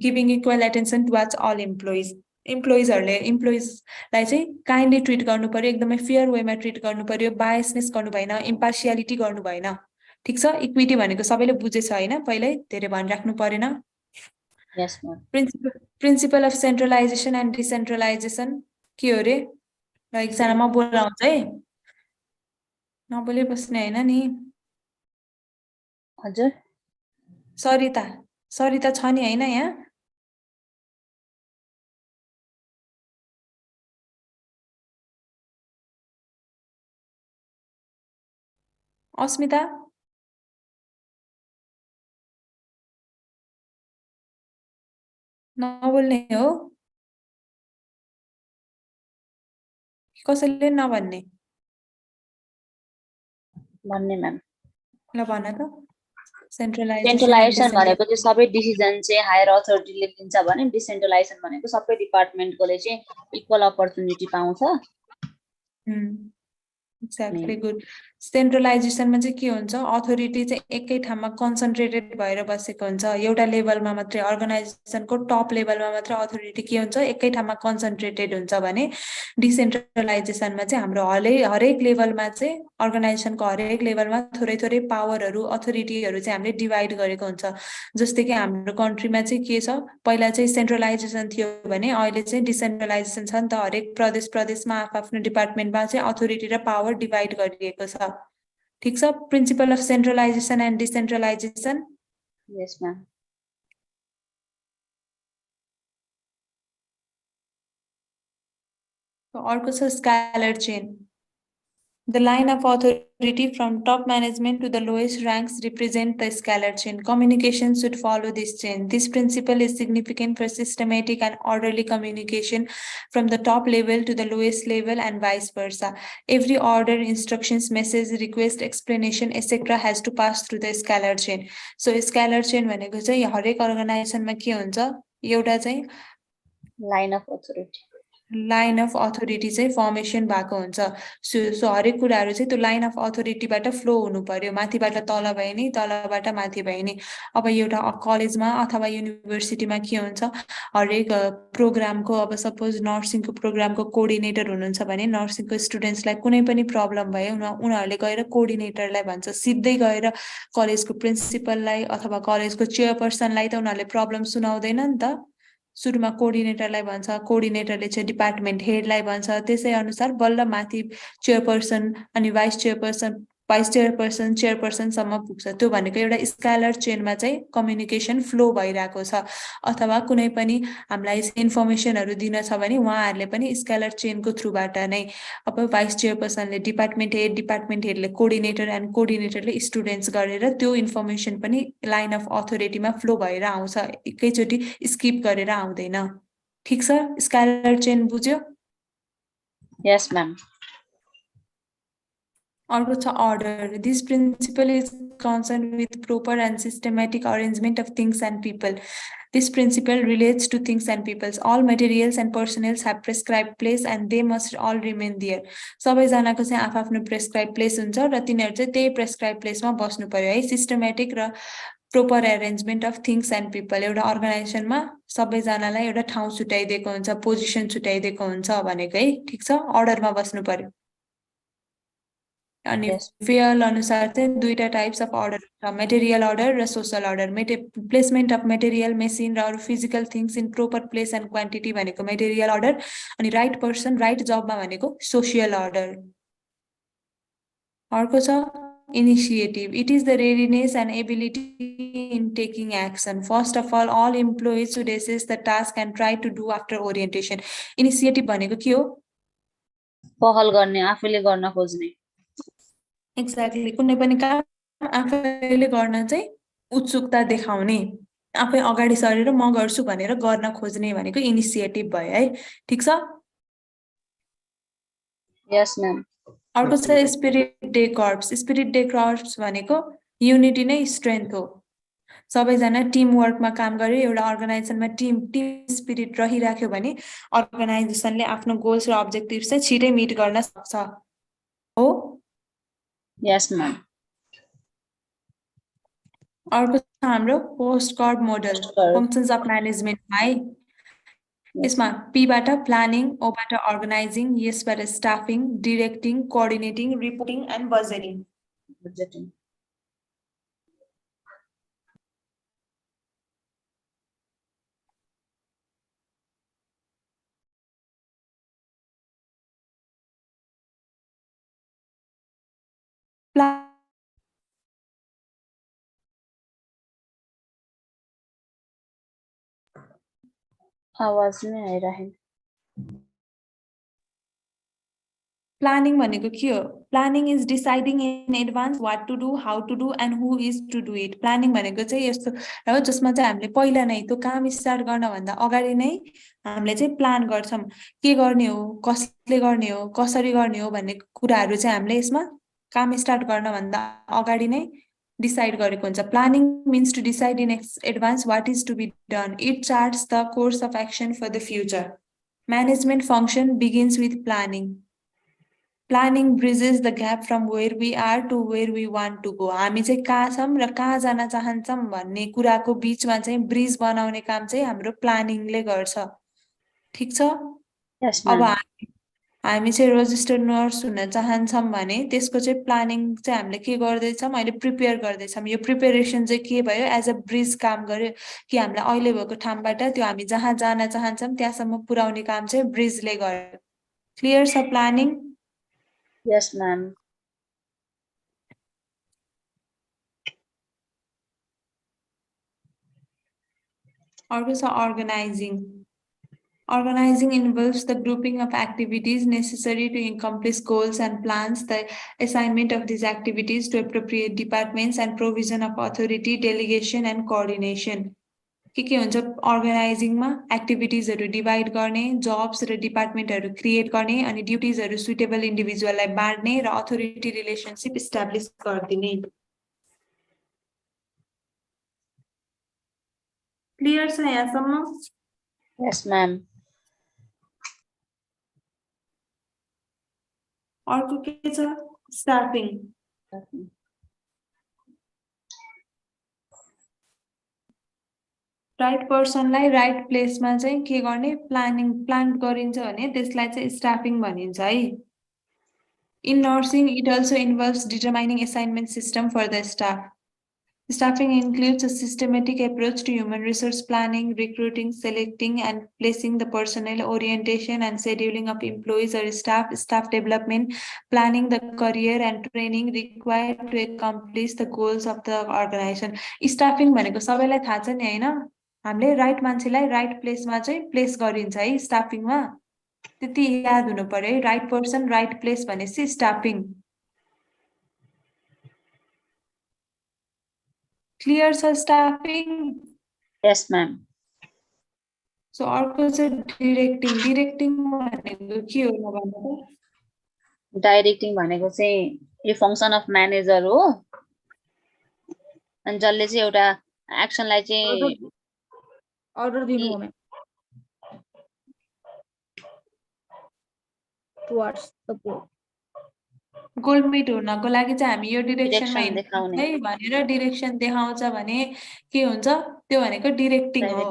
giving equal attention towards all employees. इम्प्लोइजलाई चाहिँ काइन्डली ट्रिट गर्नु पर्यो, एकदमै फेयर वेमा ट्रिट गर्नु पर्यो, बायसनेस गर्नु भएन, इम्पार्सियालिटी गर्नु भएन। ठिक छ, इक्विटी भनेको सबैले बुझेछ होइन, पहिल्यै धेरै भनिराख्नु परेन। Yes ma'am. Principle of centralization and decentralization के हो रे? र एकजनामा बोलाउँछ है, नबोले बस्ने होइन नि। हजुर सरिता छ नि होइन यहाँ? अस्मिता नबोल्ने हो? कसैले नभन्ने? भन्ने म्याम। ल भन त। सेन्ट्रलाइजेसन भनेको चाहिँ सबै डिसिजन चाहिँ हायर अथोरिटीले लिन्छ भने, डिसेन्ट्रलाइजेसन भनेको सबै डिपार्टमेन्टकोले चाहिँ इक्वल अपर्च्युनिटी पाउँछ। Exactly, good. सेन्ट्रलाइजेसनमा चाहिँ के हुन्छ, अथोरिटी चाहिँ एकै ठाउँमा कन्सन्ट्रेटेड भएर बसेको हुन्छ, एउटा लेभलमा मात्रै, अर्गनाइजेसनको टप लेभलमा मात्रै अथोरिटी के हुन्छ, एकै ठाउँमा कन्सन्ट्रेटेड हुन्छ भने डिसेन्ट्रलाइजेसनमा चाहिँ हाम्रो हरेक लेभलमा चाहिँ, अर्गनाइजेसनको हरेक लेभलमा थोरै थोरै पावरहरू, अथोरिटीहरू चाहिँ हामीले डिभाइड गरेको हुन्छ। जस्तै कि हाम्रो कन्ट्रीमा चाहिँ के छ, पहिला चाहिँ सेन्ट्रलाइजेसन थियो भने अहिले चाहिँ डिसेन्ट्रलाइजेसन छ नि त, हरेक प्रदेशमा आफ्नो डिपार्टमेन्टमा चाहिँ अथोरिटी र पावर डिभाइड गरिएको छ। ठिक छ, principal of centralization and decentralisation. Yes ma'am. अर्को छ scalar chain. The line of authority from top management to the lowest ranks represent the scalar chain. Communication should follow this chain. This principle is significant for systematic and orderly communication from the top level to the lowest level and vice versa. Every order, instructions, message, request, explanation, etc. has to pass through the scalar chain. So scalar chain भनेको चाहिँ हरेक अर्गनाइजेसनमा के हुन्छ, एउटा चाहिँ लाइन अफ अथोरिटी चाहिँ फर्मेसन भएको हुन्छ। सो हरेक कुराहरू चाहिँ त्यो लाइन अफ अथोरिटीबाट फ्लो हुनु पर्यो, माथिबाट तल भए नि, तलबाट माथि भए नि। अब एउटा कलेजमा अथवा युनिभर्सिटीमा के हुन्छ, हरेक प्रोग्रामको, अब सपोज नर्सिङको प्रोग्रामको कोअर्डिनेटर हुनुहुन्छ भने नर्सिङको स्टुडेन्ट्सलाई कुनै पनि प्रब्लम भयो उनीहरूले गएर कोअर्डिनेटरलाई भन्छ, सिधै गएर कलेजको प्रिन्सिपललाई अथवा कलेजको चेयरपर्सनलाई त उनीहरूले प्रब्लम सुनाउँदैन नि त। सुरुमा कोअर्डिनेटरलाई भन्छ, कोअर्डिनेटरले चाहिँ डिपार्टमेन्ट हेडलाई भन्छ, त्यसै अनुसार बल्ल माथि चेयरपर्सन अनि भाइस चेयरपर्सन चेयरपर्सनसम्म पुग्छ। त्यो भनेको एउटा स्क्यालर चेनमा चाहिँ कम्युनिकेसन फ्लो भइरहेको छ। अथवा कुनै पनि हामीलाई इन्फर्मेसनहरू दिन छ भने उहाँहरूले पनि स्क्यालर चेनको थ्रुबाट नै, अब भाइस चेयरपर्सनले डिपार्टमेन्ट हेडले कोअर्डिनेटर एन्ड कोअर्डिनेटरले स्टुडेन्ट्स गरेर त्यो इन्फर्मेसन पनि लाइन अफ अथोरिटीमा फ्लो भएर आउँछ, एकैचोटि स्किप गरेर आउँदैन। ठिक छ, स्क्यालर चेन बुझ्यो? यस म्याम। अर्को छ order. This principle is concerned with proper and systematic arrangement of things and people. This principle relates to things and peoples. All materials and personnel have prescribed place and they must all remain there. सबैजनाको चाहिँ आफ्नो prescribed place हुन्छ र तिनीहरू चाहिँ त्यही prescribed placeमा बस्नु पर्यो है. Systematic र proper arrangement of things and people. एउटा अर्गनाइजेसनमा सबैजनालाई एउटा ठाउँ छुट्याइदिएको हुन्छ, पोजिसन छुट्याइदिएको हुन्छ भनेको है. ठिक छ, अर्डरमा बस्नु पर्यो. अनि फेयल अनुसार चाहिँ दुईटा टाइप्स अफ अर्डर छ, मेटेरियल अर्डर र social order. Placement of material, machine र अरू physical things in proper place and quantity भनेको मेटेरियल अर्डर, अनि राइट पर्सन राइट जबमा भनेको सोसियल अर्डर. अर्को छ initiative. It is the readiness and ability in taking action. First of all employees should assess the task and try to do after orientation. Initiative भनेको के हो? पहल गर्ने, आफूले गर्न खोज्ने. एक्ज्याक्टली, कुनै पनि काम आफैले गर्न चाहिँ उत्सुकता देखाउने, आफै अगाडि सरेर म गर्छु भनेर गर्न खोज्ने भनेको इनिसिएटिभ भयो है. ठिक छ. यस म्याम. अर्को छ स्पिरिट डे कर्प्स. स्पिरिट डे कर्प्स भनेको युनिटी नै स्ट्रेन्थ हो. सबैजना टिम वर्कमा काम गरे, एउटा अर्गनाइजेसनमा टिम स्पिरिट रहिराख्यो भने अर्गनाइजेसनले आफ्नो गोल्स र अब्जेक्टिभ्स चाहिँ छिटै मिट गर्न सक्छ हो. Yes ma'am. अर्को छ हाम्रो post card model, functions of म्यानेजमेन्टमा है. यसमा पीबाट प्लानिङ, ओबाट अर्गनाइजिङ, यसबाट staffing, directing, coordinating, reporting and budgeting. आवाज नै आइरहेन. प्लानिङ भनेको के हो? Planning is deciding in advance what to do, how to do and who is to do it. Planning भनेको चाहिँ यस्तो हो जसमा चाहिँ हामीले पहिला नै त्यो काम स्टार्ट गर्नभन्दा अगाडि नै हामीले चाहिँ प्लान गर्छौँ. के गर्ने हो, कसले गर्ने हो, कसरी गर्ने हो भन्ने कुराहरू चाहिँ हामीले यसमा काम स्टार्ट गर्नभन्दा अगाडि नै डिसाइड गरेको हुन्छ. Planning means to decide in advance what is to be done. It charts the course of action for the future. Management function begins with planning. Planning bridges the gap from where we are to where we want to go. हामी चाहिँ कहाँ छौँ र कहाँ जान चाहन्छौँ भन्ने कुराको बिचमा चाहिँ ब्रिज बनाउने काम चाहिँ हाम्रो प्लानिङले गर्छ. ठिक छ. अब हामी चाहिँ रजिस्टर्ड नर्स हुन चाहन्छौँ भने त्यसको चाहिँ प्लानिङ चाहिँ हामीले के गर्दैछौँ, अहिले प्रिपेयर गर्दैछौँ. यो प्रिपेरेसन चाहिँ के भयो, एज अ ब्रिज काम गर्यो कि हामीलाई अहिले भएको ठाउँबाट त्यो हामी जहाँ जान चाहन्छौँ त्यहाँसम्म पुर्याउने काम चाहिँ ब्रिजले गर्यो. क्लियर छ प्लानिङ? यस म्याम. अर्को छ organising. Organizing involves the grouping of activities necessary to accomplish goals and plans, the assignment of these activities to appropriate departments, and provision of authority, delegation, and coordination. के हुन्छ अर्गनाइजिङमा? एक्टिभिटिजहरू डिभाइड गर्ने, जब्स र डिपार्टमेन्टहरू क्रिएट गर्ने, अनि ड्युटिजहरू सुटेबल इन्डिभिजुअललाई बाँड्ने र अथोरिटी रिलेसनसिप इस्टाब्लिस गरिदिने. क्लियर छ यहाँसम्म? यस म्याम. अर्को के छ? स्टाफिङ. राइट पर्सनलाई राइट प्लेसमा चाहिँ के गर्ने? प्लान गरिन्छ भने त्यसलाई चाहिँ स्टाफिङ भनिन्छ है. In nursing it also involves determining assignment system for the staff. Staffing includes a systematic approach to human resource planning, recruiting, selecting, and placing the personnel, orientation and scheduling of employees or staff development, planning the career and training required to accomplish the goals of the organization. Staffing भनेको सबैलाई थाहा छ नि हैन? हामीले राइट मान्छेलाई राइट प्लेसमा चाहिँ प्लेस गरिन्छ है स्टाफिङमा. त्यति याद हुनु पर्यो है. राइट पर्सन राइट प्लेस भनेपछि स्टाफिङ. क्लियर छ स्टाफिङ? यस म्याम. सो अर्को चाहिँ डिरेक्टिङ. डिरेक्टिङ भनेको के हो भन्दा? डाइरेक्टिङ भनेको चाहिँ यो फंक्सन अफ म्यानेजर हो अनि जसले चाहिँ एउटा एक्सनलाई चाहिँ अर्डर दिनु हो ma'am towards support goal meet हुनको लागि चाहिँ हामी यो डिरेक्सनमा डिरेक्सन देखाउने है भनेर डिरेक्सन देखाउँछ भने के हुन्छ त्यो भनेको डिरेक्टिङ हो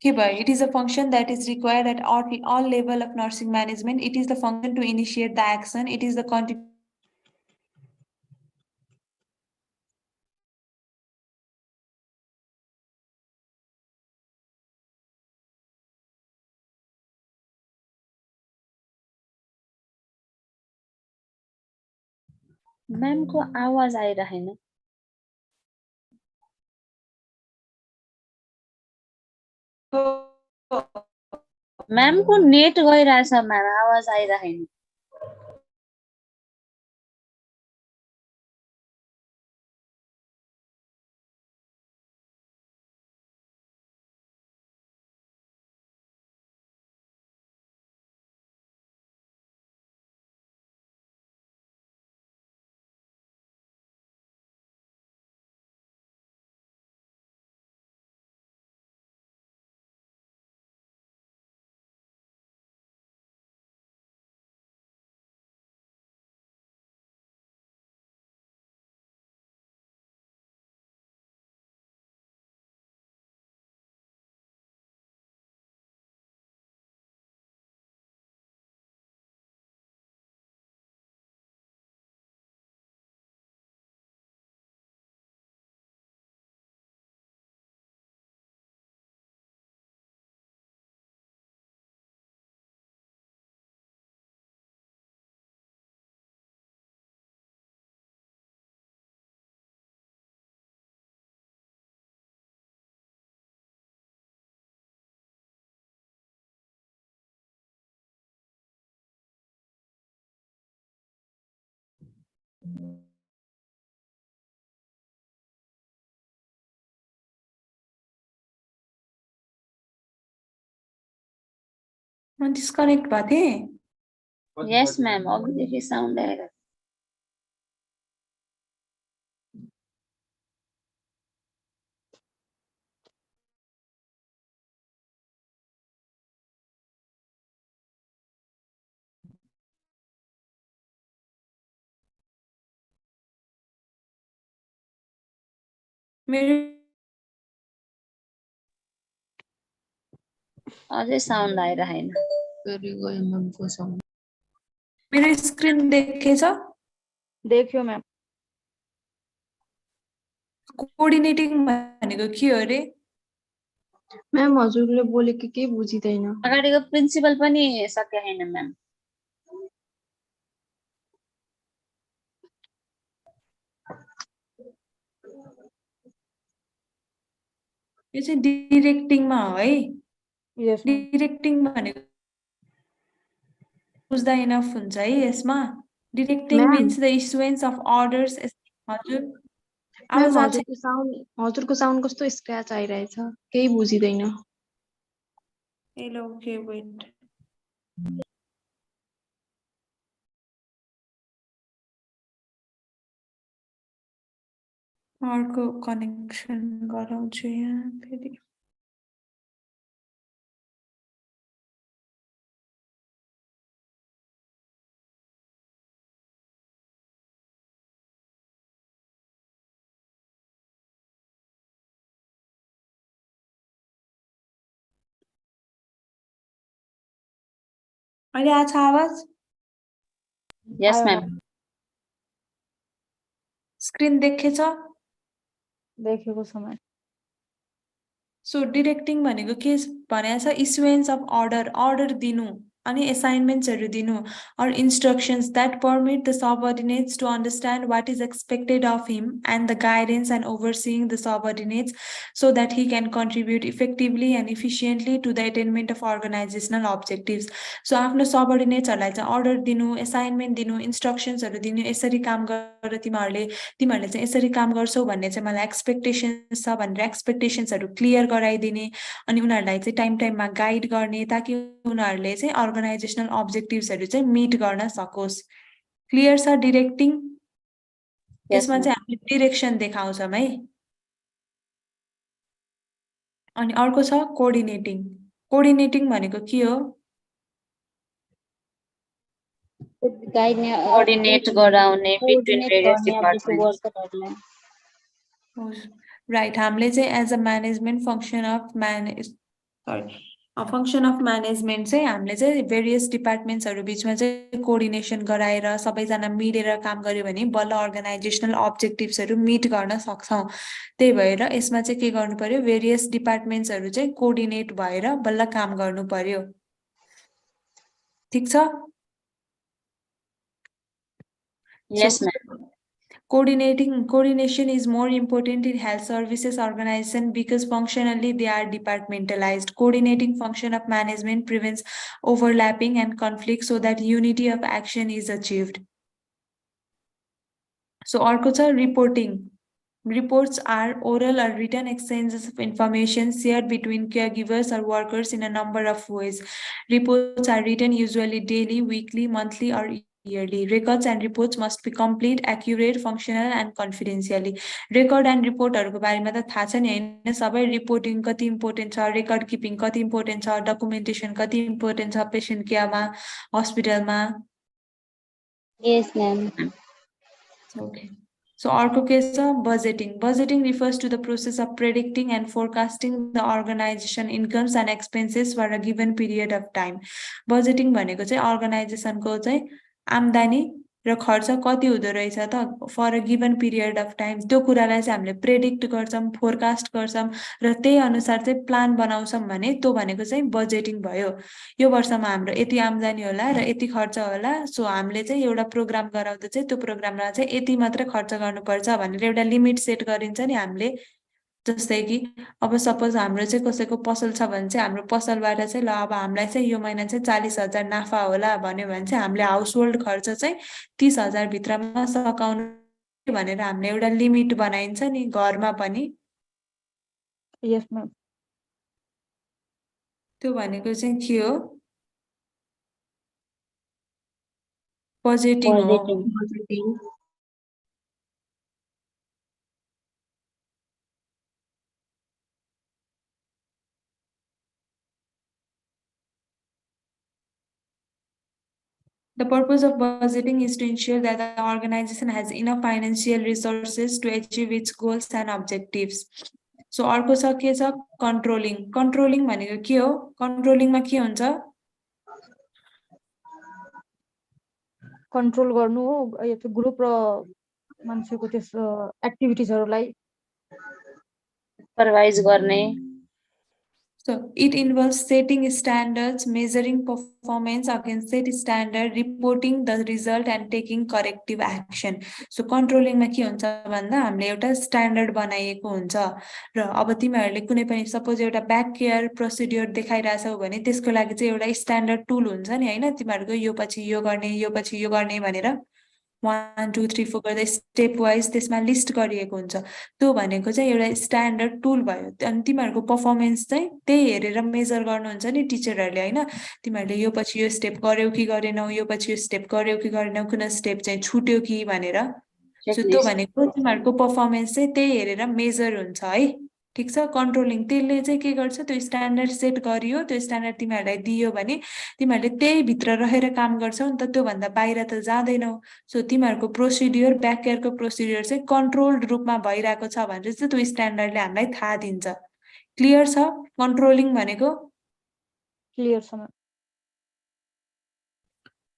के भयो it is a function that is required at all level of nursing management. It is the function to initiate the action. It is the ma'am को आवाज आइरहेन मैम को नेट गइरहेछ मैम आवाज आइरहेन म डिस्कनेक्ट भएको थिएँ यस मैम अघिदेखि साउन्ड आएर मेरो अझै साउन्ड आइरहेन मेरो स्क्रिन देखेछ देख्यो म्याम कोअर्डिनेटिङ भनेको के हो रे म्याम हजुरले बोलेको केही बुझिदैन अगाडिको प्रिन्सिपल पनि सके हैन मैम यो चाहिँ डिरेक्टिङमा हो है यस म्याम डिरेक्टिङ भनेको बुझ्दा इनफ हुन्छ है यसमा directing ma'am means the issuance of orders हजुर म्याम आवाज आछ हजुरको साउन्ड कस्तो स्क्रैच आइरहेछ केही बुझिदैन हेलो ओके वेट अर्को कनेक्सन गराउँछु यहाँ फेरि अहिले आछ आवाज यस मैम स्क्रिन देखेछ देखेको छ म्याम सो डिरेक्टिङ भनेको के भनेको छ इस्युएन्स अफ अर्डर दिनु अनि assignmentsहरू दिनु or instructions that permit the subordinates to understand what is expected of him and the guidance and overseeing the subordinates so that he can contribute effectively and efficiently to the attainment of organizational objectives. So आफ्नो सबअर्डिनेट्सहरूलाई चाहिँ अर्डर दिनु, assignment दिनु, instructionsहरू दिनु, यसरी काम गर तिमीहरूले चाहिँ यसरी काम गर्छौ भन्ने चाहिँ मलाई एक्सपेक्टेसन्स छ भनेर एक्सपेक्टेसन्सहरू क्लियर गराइदिने अनि उनीहरूलाई चाहिँ टाइम टाइममा गाइड गर्ने ताकि उनीहरूले चाहिँ अर्गनाइजेसनल अब्जेक्टिभ्सहरू चाहिँ मिट गर्न सकोस्। क्लियर छ डिरेक्टिङ? यसमा चाहिँ हामीले डिरेक्सन देखाउँछौँ है। अनि अर्को छ कोअर्डिनेटिङ। कोअर्डिनेटिङ भनेको के हो? कोअर्डिनेट गराउने बिट्विन भेरियस डिपार्टमेन्ट्स। राइट, हामीले चाहिँ as a management function of management चाहिँ हामीले चाहिँ भेरियस डिपार्टमेन्ट्सहरू बिचमा चाहिँ कोअर्डिनेसन गराएर सबैजना मिलेर काम गर्यो भने बल्ल अर्गनाइजेसनल अब्जेक्टिभ्सहरू मिट गर्न सक्छौँ। त्यही भएर यसमा चाहिँ के गर्नु पर्यो, भेरियस डिपार्टमेन्ट्सहरू चाहिँ कोअर्डिनेट भएर बल्ल काम गर्नु पर्यो। ठिक छ? Yes, ma'am. Coordination is more important in health services organization because functionally they are departmentalized. Coordinating function of management prevents overlapping and conflict so that unity of action is achieved. So अर्को छ reporting. Reports are oral or written exchanges of information shared between caregivers or workers in a number of ways. Reports are written usually daily, weekly, monthly, or yearly. Records and reports must be complete, accurate, functional, and confidentially. Record and reportहरूको बारेमा त थाहा छ नि हैन, सबै रिपोर्टिङ कति इम्पोर्टेन्ट छ, रेकर्ड किपिङ कति इम्पोर्टेन्ट छ, डकुमेन्टेसन कति इम्पोर्टेन्ट छ पेशेन्ट केयरमा, हस्पिटलमा। Yes, ma'am. Okay. So अर्को के छ budgeting. Budgeting refers to the process of predicting and forecasting the organization incomes and expenses for a given period of time. Budgeting भनेको चाहिँ अर्गनाइजेसनको चाहिँ आम्दानी र खर्च कति हुँदो रहेछ त for a given period of time, त्यो कुरालाई चाहिँ हामीले प्रेडिक्ट गर्छौँ, फोरकास्ट गर्छौँ र त्यही अनुसार चाहिँ प्लान बनाउँछौँ भने त्यो भनेको चाहिँ बजेटिङ भयो। यो वर्षमा हाम्रो यति आम्दानी होला र यति खर्च होला, सो हामीले चाहिँ एउटा प्रोग्राम गराउँदा चाहिँ त्यो प्रोग्राममा चाहिँ यति मात्र खर्च गर्नुपर्छ भनेर एउटा लिमिट सेट गरिन्छ नि हामीले। जस्तै कि अब सपोज हाम्रो चाहिँ कसैको पसल छ भने चाहिँ हाम्रो पसलबाट चाहिँ ल अब हामीलाई चाहिँ यो महिना चाहिँ 40,000 नाफा होला भन्यो भने चाहिँ हामीले हाउस होल्ड खर्च चाहिँ 30,000 भित्रमा सकाउनु भनेर हामीले एउटा लिमिट बनाइन्छ नि घरमा पनि। यस म्याम। त्यो भनेको चाहिँ के हो? बजेटिङ हो। The purpose of budgeting is to ensure that the organization has enough financial resources to achieve its goals and objectives. So अर्को छ के छ कन्ट्रोलिङ। कन्ट्रोलिङ भनेको के हो? कन्ट्रोलिङमा के हुन्छ? कन्ट्रोल गर्नु हो यो चाहिँ ग्रुप र मान्छेको त्यस एक्टिभिटिजहरूलाई सुपरवाइज गर्ने। So it involves setting standards, measuring performance against set standard, reporting the result and taking corrective action. So controlling मा के हुन्छ भन्दा हामीले एउटा स्ट्यान्डर्ड बनाएको हुन्छ र अब तिमीहरूले कुनै पनि सपोज एउटा ब्याक केयर प्रोसिड्युर देखाइरहेछौ भने त्यसको लागि चाहिँ एउटा स्ट्यान्डर्ड टुल हुन्छ नि हैन, तिमीहरूको यो पछि यो गर्ने यो पछि यो गर्ने भनेर 1 2 3 4 गर्दै स्टेप वाइज त्यसमा लिस्ट गरिएको हुन्छ। त्यो भनेको चाहिँ एउटा स्ट्यान्डर्ड टुल भयो। अनि तिमीहरूको पर्फर्मेन्स चाहिँ त्यही हेरेर मेजर गर्नुहुन्छ नि टिचरहरूले हैन, तिमीहरूले यो पछि यो स्टेप गर्यौ कि गरेनौ, यो पछि यो स्टेप गर्यौ कि गरेनौ, कुन स्टेप चाहिँ छुट्यो कि भनेर। सो त्यो भनेको तिमीहरूको पर्फर्मेन्स चाहिँ त्यही हेरेर मेजर हुन्छ है। ठिक छ? कन्ट्रोलिङ त्यसले चाहिँ के गर्छ, त्यो स्ट्यान्डर्ड सेट गरियो, त्यो स्ट्यान्डर्ड तिमीहरूलाई दियो भने तिमीहरूले त्यही भित्र रहेर काम गर्छौ नि त, त्योभन्दा बाहिर त जाँदैनौ। सो तिमीहरूको प्रोसिड्युर ब्याक केयरको प्रोसिड्युर चाहिँ कन्ट्रोल्ड रूपमा भइरहेको छ भनेर चाहिँ त्यो स्ट्यान्डर्डले हामीलाई थाहा दिन्छ। क्लियर छ कन्ट्रोलिङ भनेको? क्लियर छ म्याम।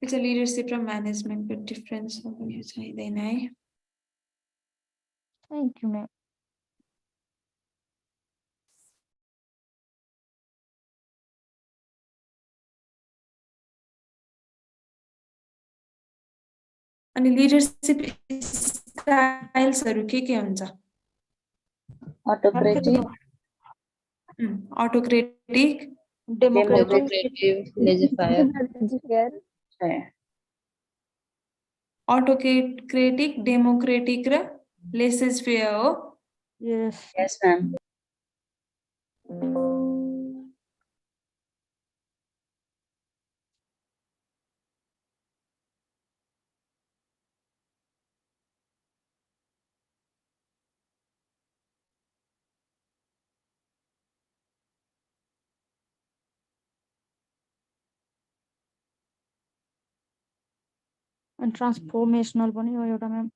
इट्स अ लिडरसिप र म्यानेजमेन्टको डिफरेन्स हो, यो चाहिँदैन है। Thank you ma'am. अनि लिडरशिप स्टाइल्सहरु के हुन्छ? Autocratic, Autocratic, democratic, laissez-faire. Autocratic, democratic र laissez-faire हो. यस Yes, ma'am. अनि ट्रान्सफर्मेसनल पनि हो एउटा म्याम.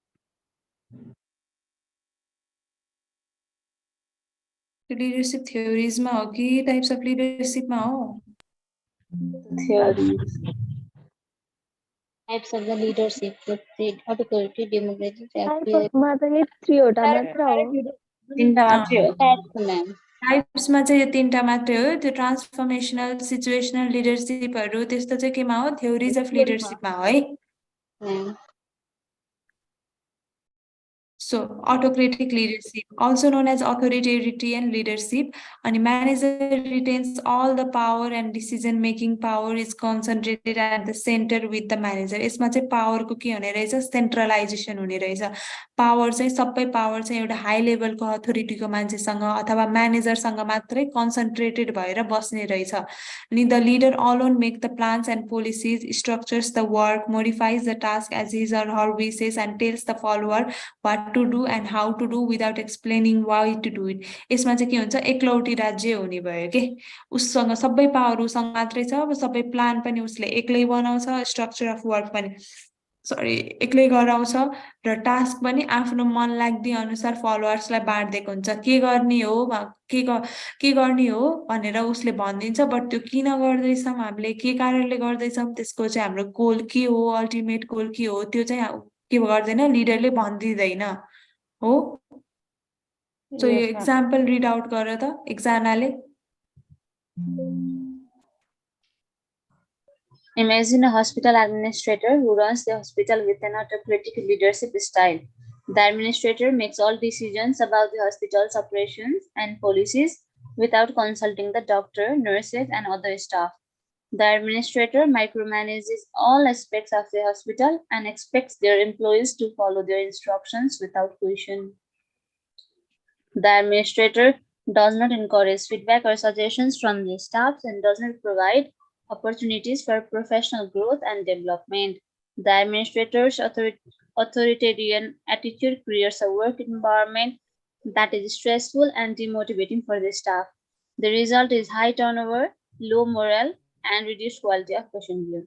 लिडरशिप थ्योरिजमा हो कि टाइप्स अफ लिडरशिपमा हो? Theories. Types of the leadership, autocratic, democratic, मा त यही 3 वटा मात्र हो. तीनटा मात्रै हो. ma'am. टाइप्समा चाहिँ यो 3टा मात्रै हो. त्यो ट्रान्सफर्मेसनल, सिचुएसनल लिडरशिपहरु त्यस्तो चाहिँ केमा हो? थ्योरिज अफ लिडरशिपमा हो है. So, autocratic leadership, also known as authoritarian leadership, and manager retains all the power and decision-making power is concentrated at the center with the manager. यसमा चाहिँ power को के हुने रहेछ? Centralization हुने रहेछ. Power चाहिँ सबै power चाहिँ एउटा high level को authority को मान्छेसँग अथवा manager सँग मात्रै concentrated भएर बस्ने रहेछ. अनि the leader alone make the plans and policies, structures the work, modifies the task as his or her wishes, and tells the follower what to do and how to do without explaining why to do it. यसमा चाहिँ के हुन्छ? एकलौटी राज्य हुने भयो के. उससँग सबै पावर उसँग मात्रै छ. अब सबै प्लान पनि उसले एक्लै बनाउँछ, स्ट्रक्चर अफ वर्क पनि एक्लै गराउँछ र टास्क पनि आफ्नो मन लाग्दी अनुसार फलोअर्सलाई बाँड्दिएको हुन्छ. के गर्ने हो भनेर उसले भनिदिन्छ. बट त्यो किन गर्दैछौँ, हामीले के कारणले गर्दैछौँ, त्यसको चाहिँ हाम्रो गोल के हो, अल्टिमेट गोल के हो, त्यो चाहिँ के गर्दैन, लिडरले भनिदिँदैन हो. सो यो एक्जाम्पल रिड आउट गर त एकजनाले. Imagine a hospital administrator who runs the hospital with an autocratic leadership style. The administrator makes all decisions about the hospital's operations and policies without consulting the doctor, nurses, and other staff. The administrator micromanages all aspects of the hospital and expects their employees to follow their instructions without question. The administrator does not encourage feedback or suggestions from the staff and does not provide opportunities for professional growth and development. The administrator's authoritarian attitude creates a work environment that is stressful and demotivating for the staff. The result is high turnover, low morale, and reduced quality of patient care.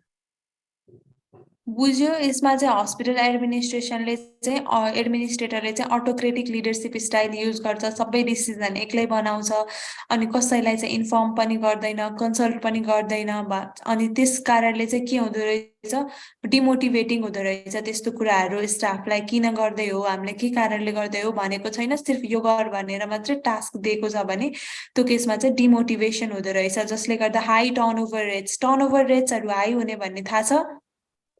बुझ्यो. यसमा चाहिँ हस्पिटल एडमिनिस्ट्रेटरले चाहिँ अटोक्रेटिक लिडरशिप स्टाइल युज गर्छ. सबै डिसिजन एक्लै बनाउँछ अनि कसैलाई चाहिँ इन्फर्म पनि गर्दैन, कन्सल्ट पनि गर्दैन. अनि त्यस कारणले चाहिँ के हुँदो रहेछ? डिमोटिभेटिङ हुँदो रहेछ. त्यस्तो कुराहरू स्टाफलाई किन गर्दै हो, हामीले के कारणले गर्दै हो भनेको छैन, सिर्फ यो गर भनेर मात्रै टास्क दिएको छ भने त्यो केसमा चाहिँ डिमोटिभेसन हुँदो रहेछ, जसले गर्दा हाई टर्नओभर रेट्सहरु हाई हुने भन्ने थाहा छ?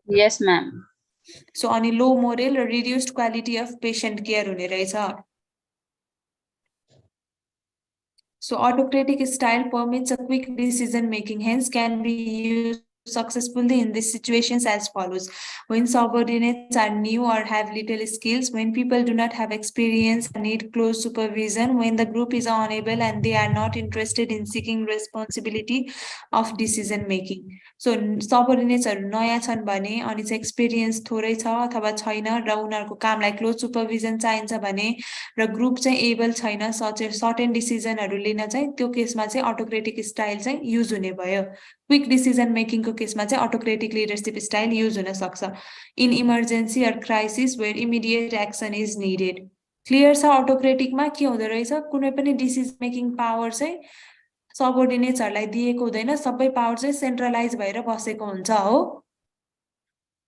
Yes, ma'am. So, अनि low morale or reduced quality of patient care हुने रहेछ. So, autocratic style permits a quick decision making, hence can be used successfully in these situations as follows. When subordinates are new or have little skills, when people do not have experience and need close supervision, when the group is unable and they are not interested in seeking responsibility of decision making. So, subordinates are नयाँ छन् भने अनि चाहिँ एक्सपिरियन्स थोरै छ अथवा छैन र उनीहरूको कामलाई क्लोज सुपरभिजन चाहिन्छ भने र ग्रुप चाहिँ एबल छैन सर्टेन डिसिजनहरु लिन चाहिँ त्यो केसमा चाहिँ अटोक्रेटिक स्टाइल चाहिँ युज हुने भयो. क्विक डिसिजन मेकिङको केसमा चाहिँ अटोक्रेटिक लिडरशिप स्टाइल युज हुन सक्छ. In emergency or crisis where immediate action is needed. Clear छ? अटोक्रेटिकमा के हुँदो रहेछ? कुनै पनि डिसिजन मेकिङ पावर चाहिँ सबोर्डिनेट्सहरुलाई दिएको हुँदैन, सबै पावर चाहिँ सेन्ट्रलाइज भएर बसेको हुन्छ हो.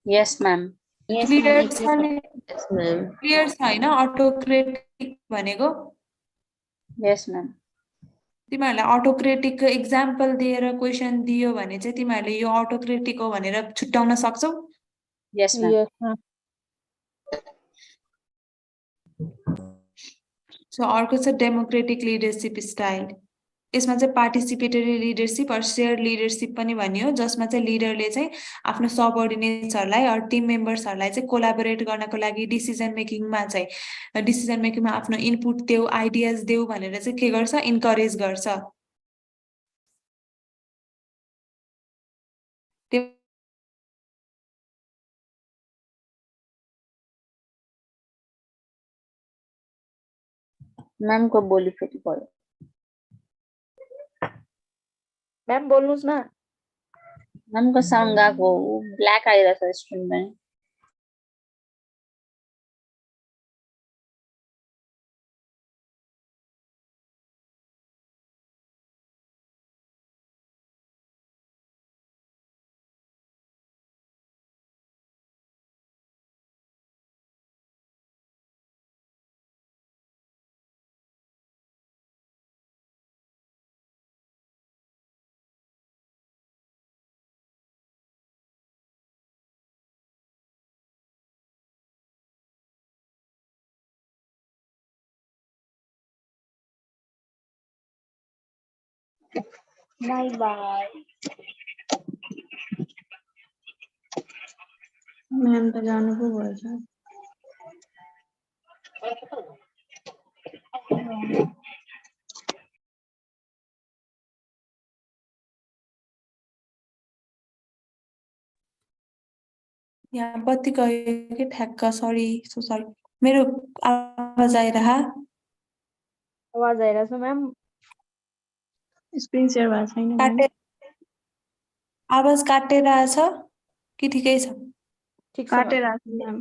Yes, ma'am. क्लियर छ हैन अटोक्रेटिक भनेको? Yes, ma'am. तिमीहरुलाई अटोक्रेटिक एक्जाम्पल दिएर क्वेशन दियो भने चाहिँ तिमीहरुले यो अटोक्रेटिक हो भनेर छुट्याउन सक्छौ? Yes, ma'am. सो अर्को छ डेमोक्रेटिक लिडरसिप स्टाइल। यसमा चाहिँ पार्टिसिपेटरी लिडरसिप र सेयर लिडरसिप पनि भनियो, जसमा चाहिँ लिडरले चाहिँ आफ्नो सबअर्डिनेट्सहरूलाई अरू टिम मेम्बर्सहरूलाई चाहिँ कोलाबोरेट गर्नको लागि डिसिजन मेकिङमा आफ्नो इनपुट देऊ, आइडियाज देऊ भनेर चाहिँ के गर्छ, इन्करेज गर्छ। मैम को बोली फेरि भयो। म्याम बोल्नुस् न। मैम को साउन्ड गएको ब्ल्याक आइरहेछ स्क्रिनमा। By by. म्याम त जानु पो भएछ। यहाँ बत्ती गयो कि ठ्याक्क, सरी मेरो आवाज आइरहा? आवाज आइरहेछ म्याम। स्क्रिन सेयर भएको छैन म्याम। आवाज काटेर छ कि ठिकै छ? ठिक छ काटेर आएको छ म्याम।